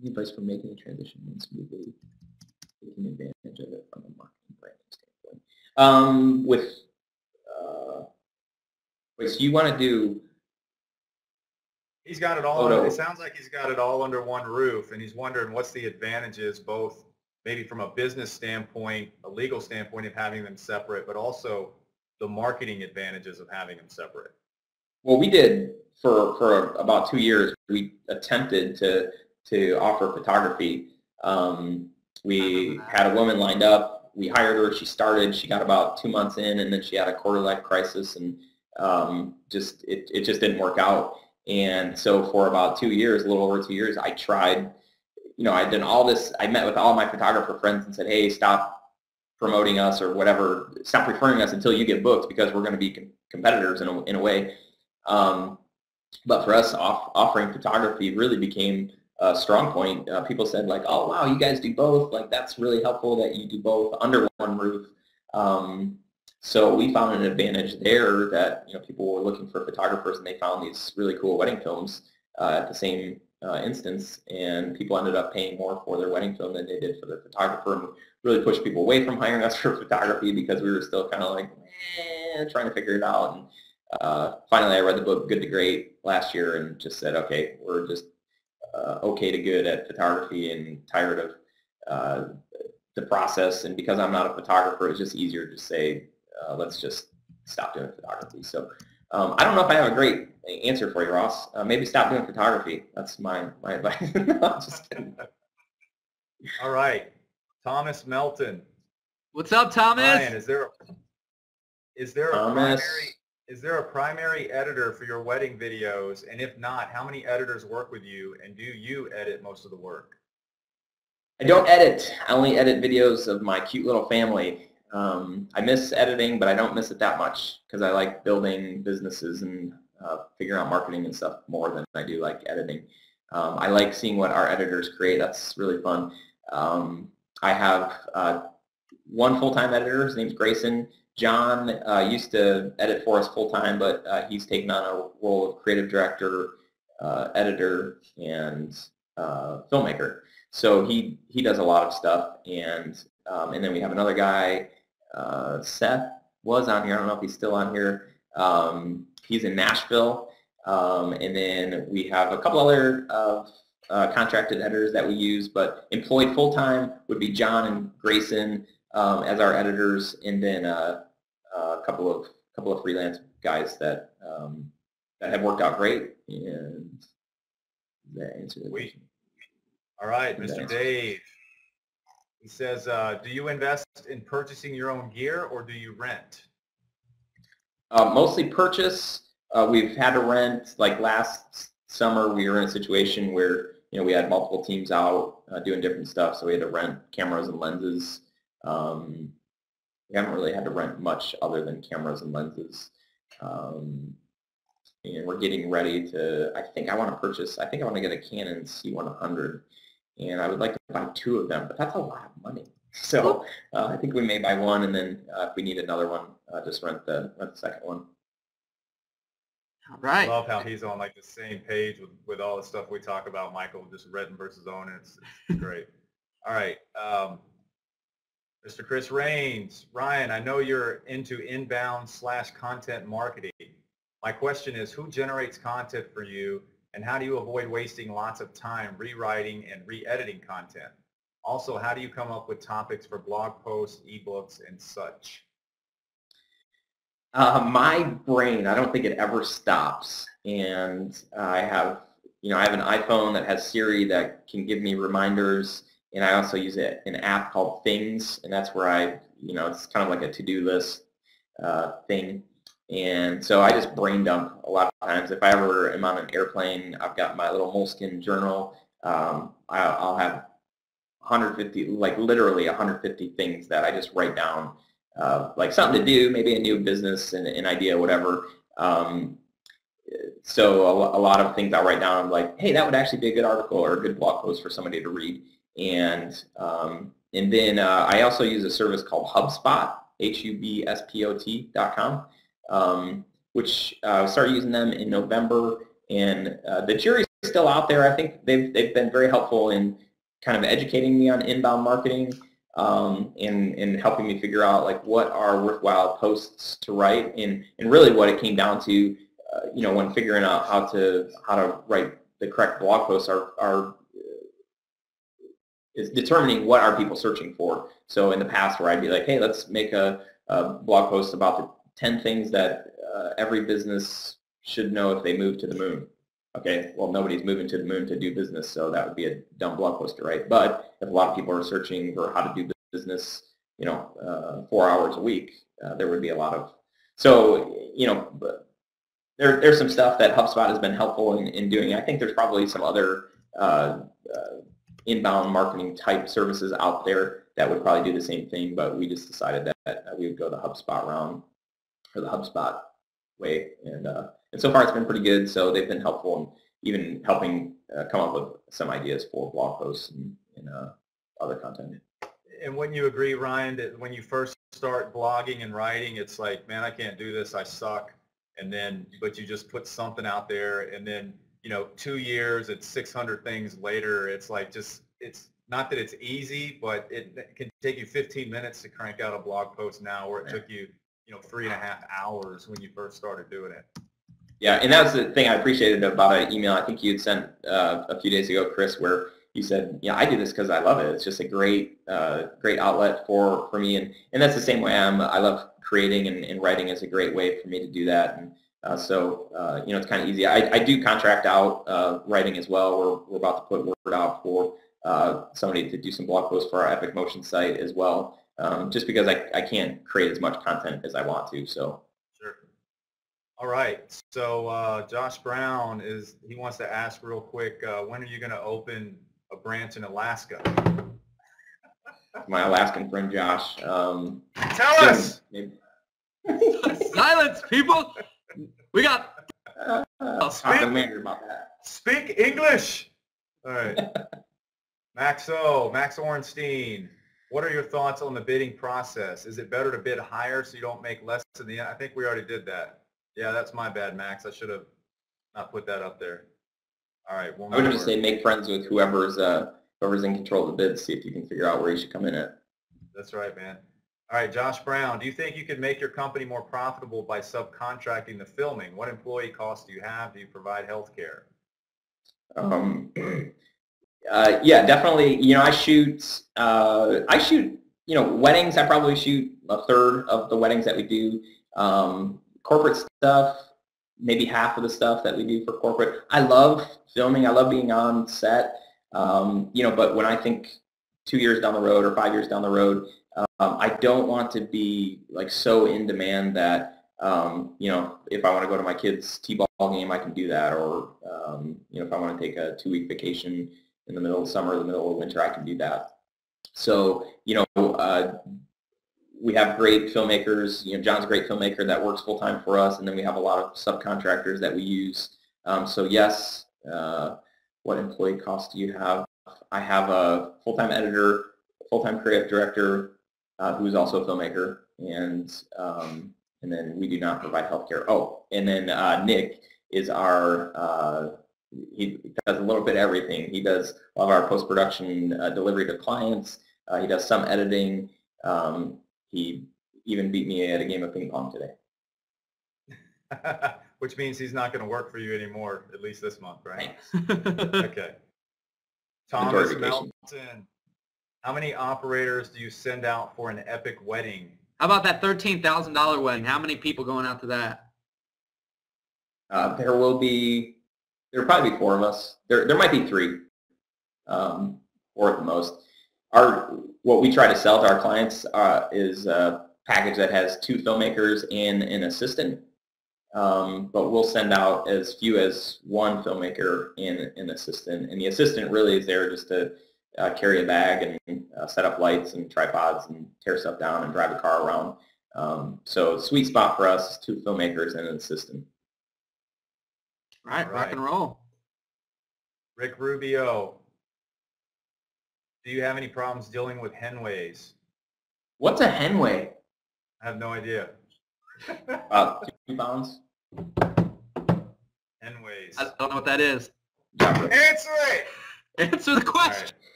Any advice for making the transition run smoothly, taking advantage of it from a marketing branding standpoint? So you want to do... He's got it all. It sounds like he's got it all under one roof, and he's wondering what's the advantages, both maybe from a business standpoint, a legal standpoint of having them separate, but also the marketing advantages of having them separate. Well, we did for about 2 years. We attempted to offer photography. We had a woman lined up. We hired her. She started. She got about 2 months in, and then she had a quarter-life crisis, and it just didn't work out. And so for about 2 years, a little over 2 years, I tried. I'd done all this. I met with all my photographer friends and said, "Hey, stop promoting us or whatever. Stop referring us until you get booked, because we're going to be competitors in a way." But for us, offering photography really became a strong point. People said, like, "Oh, wow, you guys do both. Like, that's really helpful that you do both under one roof." So we found an advantage there that people were looking for photographers, and they found these really cool wedding films at the same instance, and people ended up paying more for their wedding film than they did for their photographer, and really pushed people away from hiring us for photography because we were still kind of like trying to figure it out. And finally, I read the book Good to Great last year and just said, okay, we're just okay to good at photography and tired of the process. And because I'm not a photographer, it's just easier to say, let's just stop doing photography. So I don't know if I have a great answer for you, Ross. Maybe stop doing photography. That's my advice. No, I'm just kidding. All right. Thomas Melton. What's up, Thomas? Ryan, is there a primary editor for your wedding videos? And if not, how many editors work with you? And do you edit most of the work? I don't edit. I only edit videos of my cute little family. I miss editing, but I don't miss it that much because I like building businesses and figuring out marketing and stuff more than I do like editing. I like seeing what our editors create. That's really fun. I have one full-time editor. His name's Grayson. John used to edit for us full-time, but he's taken on a role of creative director, editor, and filmmaker. So he does a lot of stuff, and then we have another guy, Seth was on here. I don't know if he's still on here. He's in Nashville, and then we have a couple other contracted editors that we use, but employed full-time would be John and Grayson as our editors, and then a couple of freelance guys that have worked out great. And that answers the question. All right, Mr. Dave. He says, do you invest in purchasing your own gear, or do you rent? Mostly purchase. We've had to rent. Like last summer, we were in a situation where we had multiple teams out doing different stuff, so we had to rent cameras and lenses. We haven't really had to rent much other than cameras and lenses. And we're getting ready to, I think I want to get a Canon C100, and I would like to buy 2 of them, but that's a lot of money. So I think we may buy one, and then if we need another one, just rent the second one. All right. I love how he's on like the same page with all the stuff we talk about, Michael, just renting versus owning. It's great. All right. Mr. Chris Raines. Ryan, I know you're into inbound/content marketing. My question is, who generates content for you, and how do you avoid wasting lots of time rewriting and re-editing content? Also, how do you come up with topics for blog posts, ebooks, and such? My brain, I don't think it ever stops. And I have an iPhone that has Siri that can give me reminders, and I also use an app called Things, and that's where it's kind of like a to-do list thing. And so I just brain dump a lot of times. If I ever am on an airplane, I've got my little moleskin journal. I'll have 150, like literally 150 things that I just write down like something to do, maybe a new business, an idea, whatever. So a lot of things I write down, I'm like, hey, that would actually be a good article or a good blog post for somebody to read. And then I also use a service called HubSpot, HUBSPOT.com, which I started using them in November. And the jury's still out there. I think they've been very helpful in kind of educating me on inbound marketing, and helping me figure out like what are worthwhile posts to write. And really what it came down to, when figuring out how to write the correct blog posts is determining what are people searching for. So in the past where I'd be like, hey, let's make a blog post about the 10 things that every business should know if they move to the moon. Okay, well, nobody's moving to the moon to do business, so that would be a dumb blog post to write. But if a lot of people are searching for how to do business, 4 hours a week, there would be a lot of. So, there's some stuff that HubSpot has been helpful in doing. I think there's probably some other inbound marketing type services out there that would probably do the same thing, but we just decided that we would go the HubSpot route, or the HubSpot way, and so far it's been pretty good. So they've been helpful in even helping come up with some ideas for blog posts and other content. And wouldn't you agree, Ryan, that when you first start blogging and writing, it's like, man, I can't do this, I suck. And then, but you just put something out there, and then, 2 years, it's 600 things later. It's like it's not that it's easy, but it can take you 15 minutes to crank out a blog post now, where it took you, 3.5 hours when you first started doing it. Yeah, and that was the thing I appreciated about an email I think you had sent a few days ago, Chris, where you said, I do this because I love it. It's just a great outlet for me, and that's the same way I love creating, and writing is a great way for me to do that. And so it's kind of easy. I do contract out writing as well. We're about to put word out for somebody to do some blog posts for our Epic Motion site as well, just because I can't create as much content as I want to. So. Sure. All right. So Josh Brown he wants to ask real quick, when are you going to open a branch in Alaska? My Alaskan friend Josh. Tell us. Silence, people. We got. Speak English. All right. Max Orenstein, what are your thoughts on the bidding process? Is it better to bid higher so you don't make less in the end? I think we already did that. Yeah, that's my bad, Max. I should have not put that up there. All right. I would just say make friends with whoever's in control of the bid. See if you can figure out where you should come in at. That's right, man. All right, Josh Brown, do you think you could make your company more profitable by subcontracting the filming? What employee costs do you have? Do you provide health care? Yeah, definitely. I shoot, weddings. I probably shoot a third of the weddings that we do. Corporate stuff, maybe half of the stuff that we do for corporate. I love filming. I love being on set. But when I think 2 years down the road or 5 years down the road, I don't want to be like so in demand that if I want to go to my kid's t-ball game, I can do that, or if I want to take a 2-week vacation in the middle of summer, the middle of winter, I can do that. So we have great filmmakers. John's a great filmmaker that works full time for us, and then we have a lot of subcontractors that we use. So yes, what employee costs do you have? I have a full-time editor, full-time creative director, who's also a filmmaker, and then we do not provide healthcare. Oh, and then Nick is our he does a little bit of everything. He does all of our post-production delivery to clients. He does some editing. He even beat me at a game of ping pong today. Which means he's not going to work for you anymore, at least this month, right? Okay. Thomas Melton, how many operators do you send out for an epic wedding? How about that $13,000 wedding? How many people going out to that? There will probably be 4 of us. There might be 3, 4 at the most. What we try to sell to our clients is a package that has 2 filmmakers and an assistant. But we'll send out as few as 1 filmmaker and an assistant. And the assistant really is there just to carry a bag and set up lights and tripods and tear stuff down and drive a car around. So sweet spot for us, 2 filmmakers and an assistant. All right, rock and roll. Rick Rubio, do you have any problems dealing with henways? What's a henway? I have no idea. 2 pounds. Henways. I don't know what that is. Answer it! Answer the question.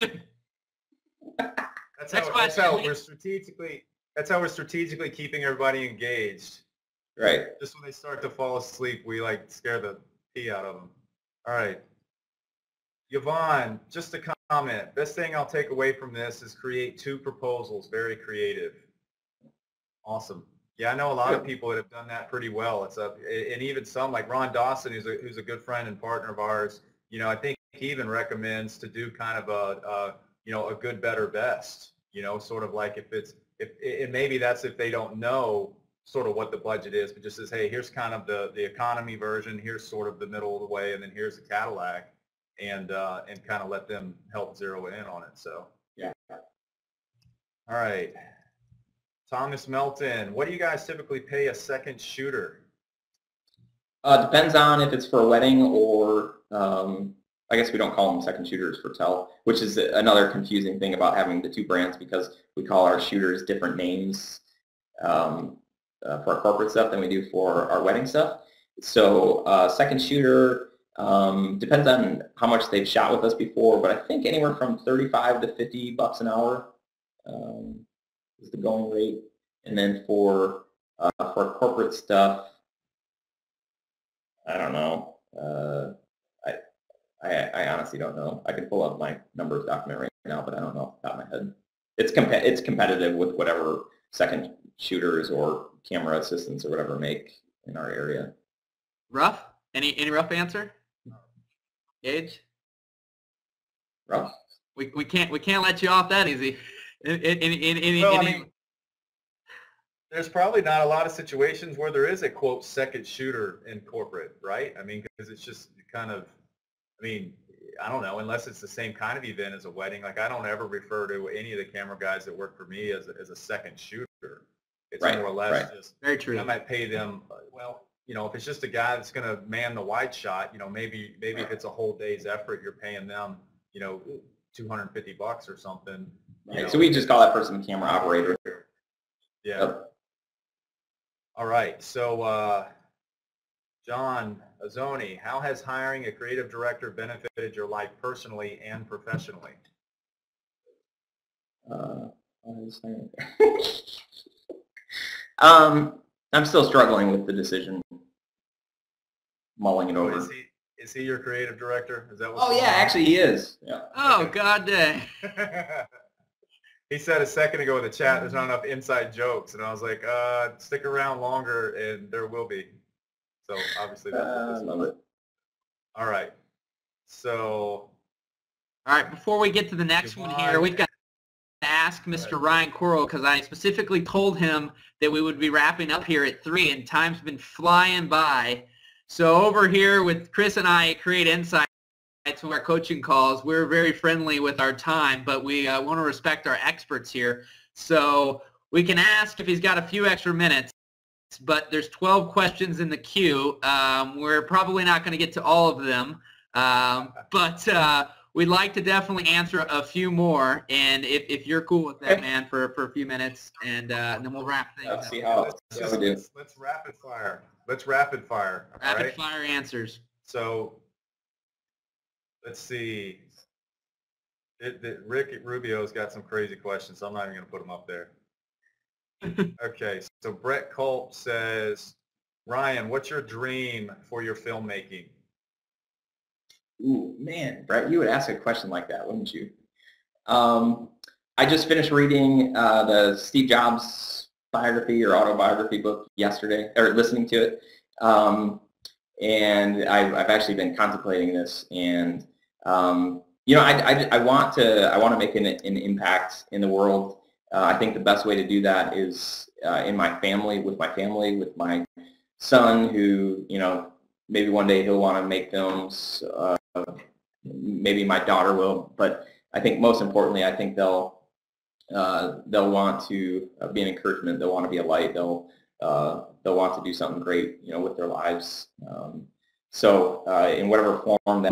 Right. That's how we're strategically keeping everybody engaged. Right. Just when they start to fall asleep, we like scare the pee out of them. All right. Yvonne, just a comment. Best thing I'll take away from this is create 2 proposals. Very creative. Awesome. Yeah, I know a lot of people that have done that pretty well. And even some like Ron Dawson, who's a good friend and partner of ours. You know, I think he even recommends to do kind of a good, better, best. You know, sort of like and maybe that's if they don't know sort of what the budget is, but just says, hey, here's kind of the economy version, here's sort of the middle of the way, and then here's the Cadillac, and kind of let them help zero in on it. So yeah. All right. Thomas Melton, what do you guys typically pay a second shooter? Depends on if it's for a wedding or I guess we don't call them second shooters for tell, which is another confusing thing about having the 2 brands, because we call our shooters different names for our corporate stuff than we do for our wedding stuff. So second shooter depends on how much they've shot with us before, but I think anywhere from 35 to 50 bucks an hour is the going rate. And then for corporate stuff, I don't know. I honestly don't know. I can pull up my numbers document right now, but I don't know off the top of my head. It's competitive with whatever second shooters or camera assistants or whatever make in our area. Rough? Any rough answer? Gage? Rough? We can't let you off that easy. Well, I mean, there's probably not a lot of situations where there is a quote second shooter in corporate, right? I mean, because it's just kind of, I mean, I don't know, unless it's the same kind of event as a wedding. Like, I don't ever refer to any of the camera guys that work for me as a second shooter. It's right, more or less just, very true. I might pay them, well, you know, if it's just a guy that's going to man the wide shot, you know, maybe if it's a whole day's effort, you're paying them, you know, $250 or something. Right. You know, so we just call that person the camera operator. Yeah. Yep. All right. So, John Azzoni, how has hiring a creative director benefited your life personally and professionally? I'm still struggling with the decision, mulling it over. Is he your creative director? Is that what? Oh yeah, actually he is. Yeah. Oh god dang. He said a second ago in the chat, there's not enough inside jokes, and I was like, stick around longer, and there will be. So obviously that's what this love it. All right. So. All right. Before we get to the next one here, we've got to ask Mr. Ryan Koral, because I specifically told him that we would be wrapping up here at 3, and time's been flying by. So over here with Chris and I Create Insights with our coaching calls, we're very friendly with our time, but we want to respect our experts here. So we can ask if he's got a few extra minutes, but there's 12 questions in the queue. We're probably not going to get to all of them, but we'd like to definitely answer a few more. And if you're cool with that, man, for a few minutes, and then we'll wrap things up. See how we do. Let's rapid fire. Let's rapid fire. Rapid fire answers. So let's see. Rick Rubio's got some crazy questions, so I'm not even going to put them up there. Okay, so Brett Culp says, Ryan, what's your dream for your filmmaking? Ooh, man, Brett, you would ask a question like that, wouldn't you? I just finished reading the Steve Jobs biography or autobiography book yesterday, or listening to it, and I've actually been contemplating this, and you know, I want to make an impact in the world. I think the best way to do that is in my family, with my son, who, you know, maybe one day he'll want to make films. Maybe my daughter will, but I think most importantly, I think they'll want to be an encouragement. They'll want to be a light. They'll want to do something great, with their lives. So in whatever form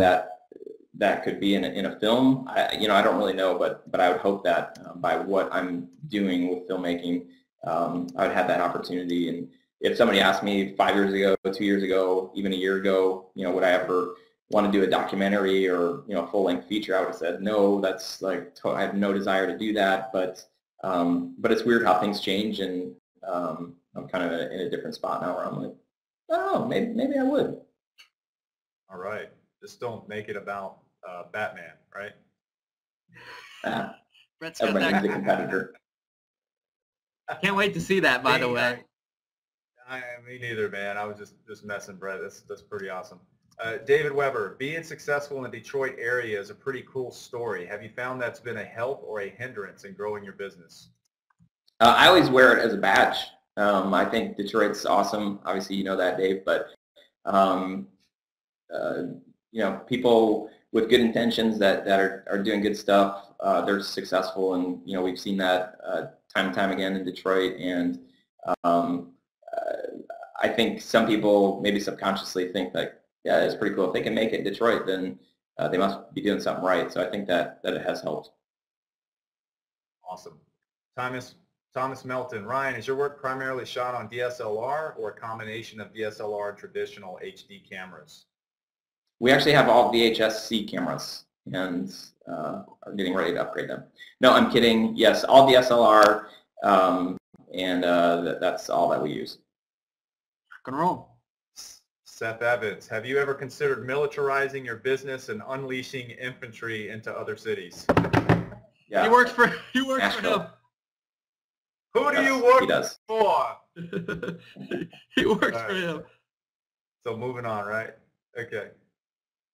that could be in a film, I don't really know, but I would hope that by what I'm doing with filmmaking, I would have that opportunity. And if somebody asked me 5 years ago, 2 years ago, even a year ago, would I ever want to do a documentary or a full-length feature, I would have said no. That's like I have no desire to do that. But it's weird how things change, and I'm kind of in a different spot now where I'm like, I don't know, maybe I would. All right, just don't make it about Batman, right? Brett's got Everybody that. needs a competitor. Can't wait to see that, by the way. Me neither, man. I was just messing, Brett. That's pretty awesome. David Weber, being successful in the Detroit area is a pretty cool story. Have you found that's been a help or a hindrance in growing your business? I always wear it as a badge. I think Detroit's awesome. Obviously, you know that, Dave. But people with good intentions that are doing good stuff, they're successful, and we've seen that time and time again in Detroit. And I think some people maybe subconsciously think like, yeah, it's pretty cool. If they can make it in Detroit, then they must be doing something right. So I think that it has helped. Awesome. Thomas Melton, Ryan, is your work primarily shot on DSLR or a combination of DSLR and traditional HD cameras? We actually have all VHS-C cameras and are getting ready to upgrade them. No, I'm kidding. Yes, all DSLR, and that's all that we use. Rock and roll. Seth Evans, have you ever considered militarizing your business and unleashing infantry into other cities? Yeah. He works for him. Who do you work for? He works for him. So moving on, right? Okay.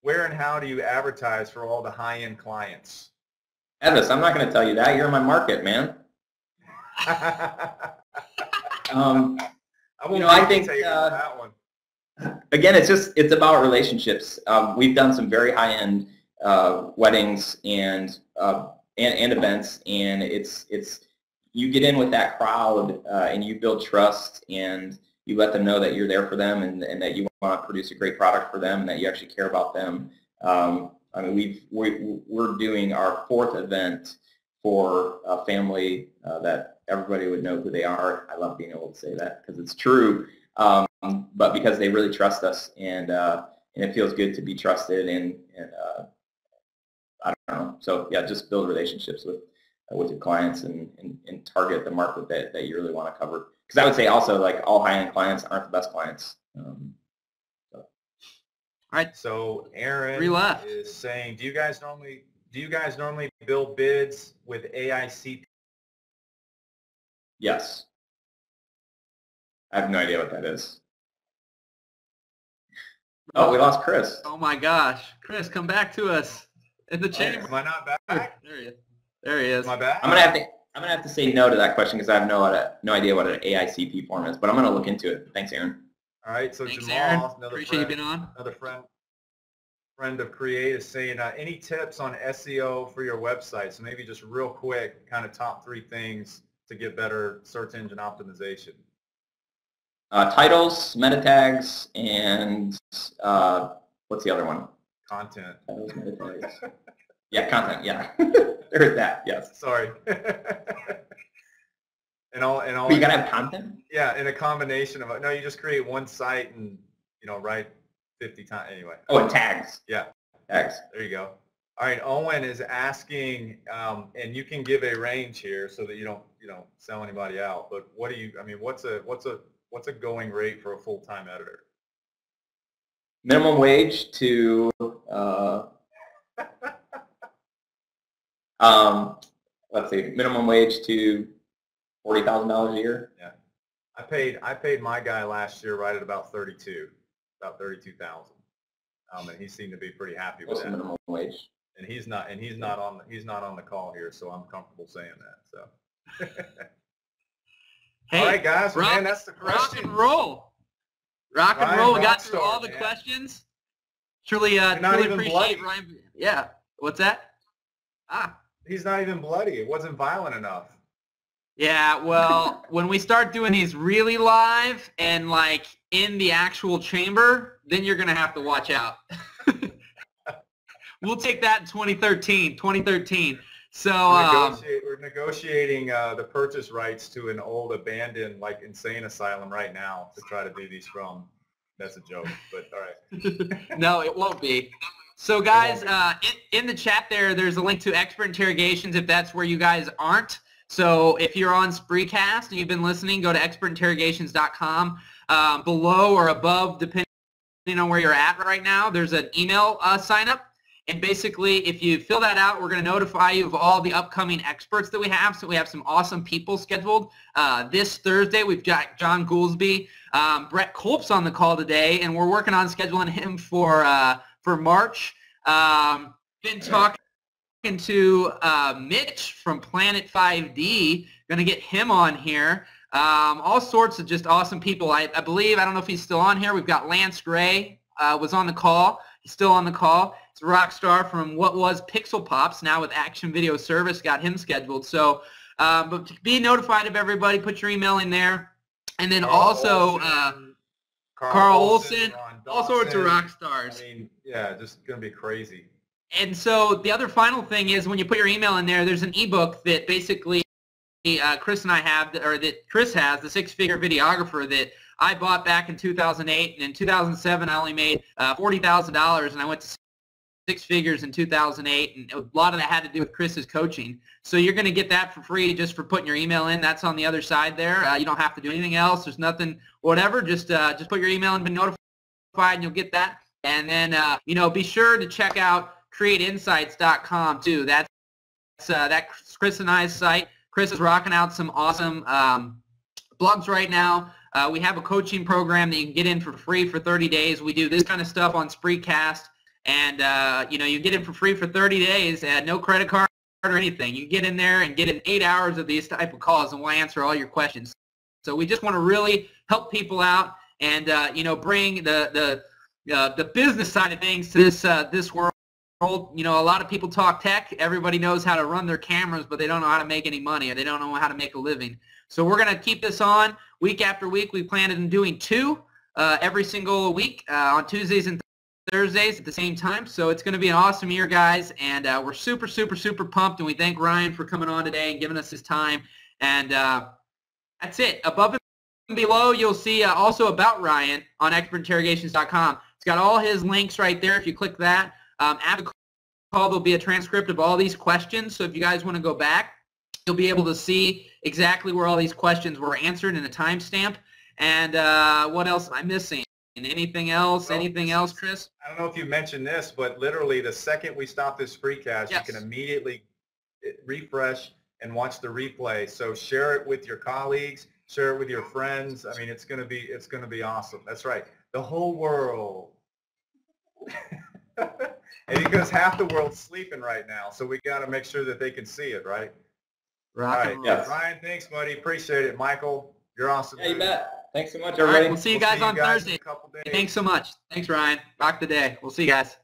Where and how do you advertise for all the high-end clients? Evis, I'm not going to tell you that. You're in my market, man. I think that one. Again, it's about relationships. We've done some very high-end weddings and events, and it's you get in with that crowd and you build trust, and you let them know that you're there for them, and that you want to produce a great product for them, and that you actually care about them. I mean, we're doing our 4th event for a family that everybody would know who they are. I love being able to say that because it's true. But because they really trust us, and it feels good to be trusted, and I don't know. So yeah, just build relationships with your clients and target the market that you really want to cover. Because I would say also, like, all high-end clients aren't the best clients. All right. So Aaron is saying, do you guys normally build bids with AICP? Yes. I have no idea what that is. Oh, we lost Chris. Oh my gosh, Chris, come back to us in the chamber. Am I not back? There he is. Am I back? I'm gonna have to say no to that question because I have no idea what an AICP form is, but I'm gonna look into it. Thanks, Aaron. All right, so Thanks, Jamal, Aaron. another Appreciate you being on. Another friend of Create is saying, any tips on SEO for your website? So maybe just real quick, kind of top 3 things to get better search engine optimization. Titles, meta tags, and what's the other one? Content. Titles, meta tags. Yeah, content. Yeah, there's that. Yes. Sorry. and all. But you gotta have content. Yeah, in a combination of no, you just create one site and write 50 times anyway. Oh, and tags. Yeah. Tags. There you go. All right, Owen is asking, and you can give a range here so that you don't sell anybody out. But what's a going rate for a full-time editor? Minimum wage to let's see, minimum wage to $40,000 a year. Yeah, I paid my guy last year right at about 32,000, and he seemed to be pretty happy with that. Minimum wage. And he's not on the call here, so I'm comfortable saying that. So. Hey, all right, guys, man, that's the question. Rock and roll. Rock and roll. We got through all the questions. Truly appreciate Ryan. Yeah. What's that? He's not even bloody. It wasn't violent enough. Yeah, well, when we start doing these really live and like in the actual chamber, then you're going to have to watch out. We'll take that in 2013. So we're negotiating the purchase rights to an old abandoned like insane asylum right now to try to do these from. That's a joke, but all right. No, it won't be. So guys, in the chat there's a link to Expert Interrogations if that's where you guys aren't. So if you're on Spreecast and you've been listening, go to expertinterrogations.com. Below or above, depending on where you're at right now, there's an email sign up. And basically, if you fill that out, we're going to notify you of all the upcoming experts that we have. So we have some awesome people scheduled. This Thursday, we've got John Goolsby, Brett Kolp's on the call today, and we're working on scheduling him for March. Been talking to Mitch from Planet 5D. Going to get him on here. All sorts of just awesome people. I believe, I don't know if he's still on here. We've got Lance Gray was on the call. He's still on the call. It's a rock star from what was Pixel Pops, now with Action Video Service. Got him scheduled. So, but to be notified of everybody, put your email in there. And then also Carl Olson, all sorts of rock stars. I mean, yeah, just going to be crazy. And so the other final thing is when you put your email in there, there's an ebook that basically Chris and I have, or that Chris has, the Six-Figure Videographer, that I bought back in 2008, and in 2007 I only made $40,000, and I went to six figures in 2008, and a lot of that had to do with Chris's coaching. So you're going to get that for free just for putting your email in. That's on the other side there. You don't have to do anything else. There's nothing, whatever. Just put your email and be notified, and you'll get that. And then be sure to check out createinsights.com too. That's Chris and I's site. Chris is rocking out some awesome blogs right now. We have a coaching program that you can get in for free for 30 days. We do this kind of stuff on Spreecast, and you get it for free for 30 days at no credit card or anything. You get in there and get in 8 hours of these type of calls, and we'll answer all your questions. So we just want to really help people out and bring the business side of things to this world. A lot of people talk tech. Everybody knows how to run their cameras, but they don't know how to make any money, or they don't know how to make a living. So we're going to keep this on week after week. We planned on doing 2 every single week on Tuesdays and Thursdays at the same time. So it's going to be an awesome year, guys, and we're super, super, super pumped, and we thank Ryan for coming on today and giving us his time. And that's it. Above and below, you'll see also about Ryan on expertinterrogations.com. It's got all his links right there if you click that. After the call, there'll be a transcript of all these questions. So if you guys want to go back, you'll be able to see exactly where all these questions were answered in a timestamp. And what else am I missing? Anything else? Anything else, Chris? I don't know if you mentioned this, but literally the second we stop this Spreecast, yes, you can immediately refresh and watch the replay. So share it with your colleagues, share it with your friends. I mean, it's gonna be awesome. That's right. The whole world. And because half the world's sleeping right now, so we got to make sure that they can see it, right? Right. All right. Yes. Ryan, thanks, buddy. Appreciate it. Michael, you're awesome. Yeah, you bet. Thanks so much, All everybody. right, we'll see you guys on Thursday. In a couple days. Thanks so much. Thanks, Ryan. Rock the day. We'll see you guys.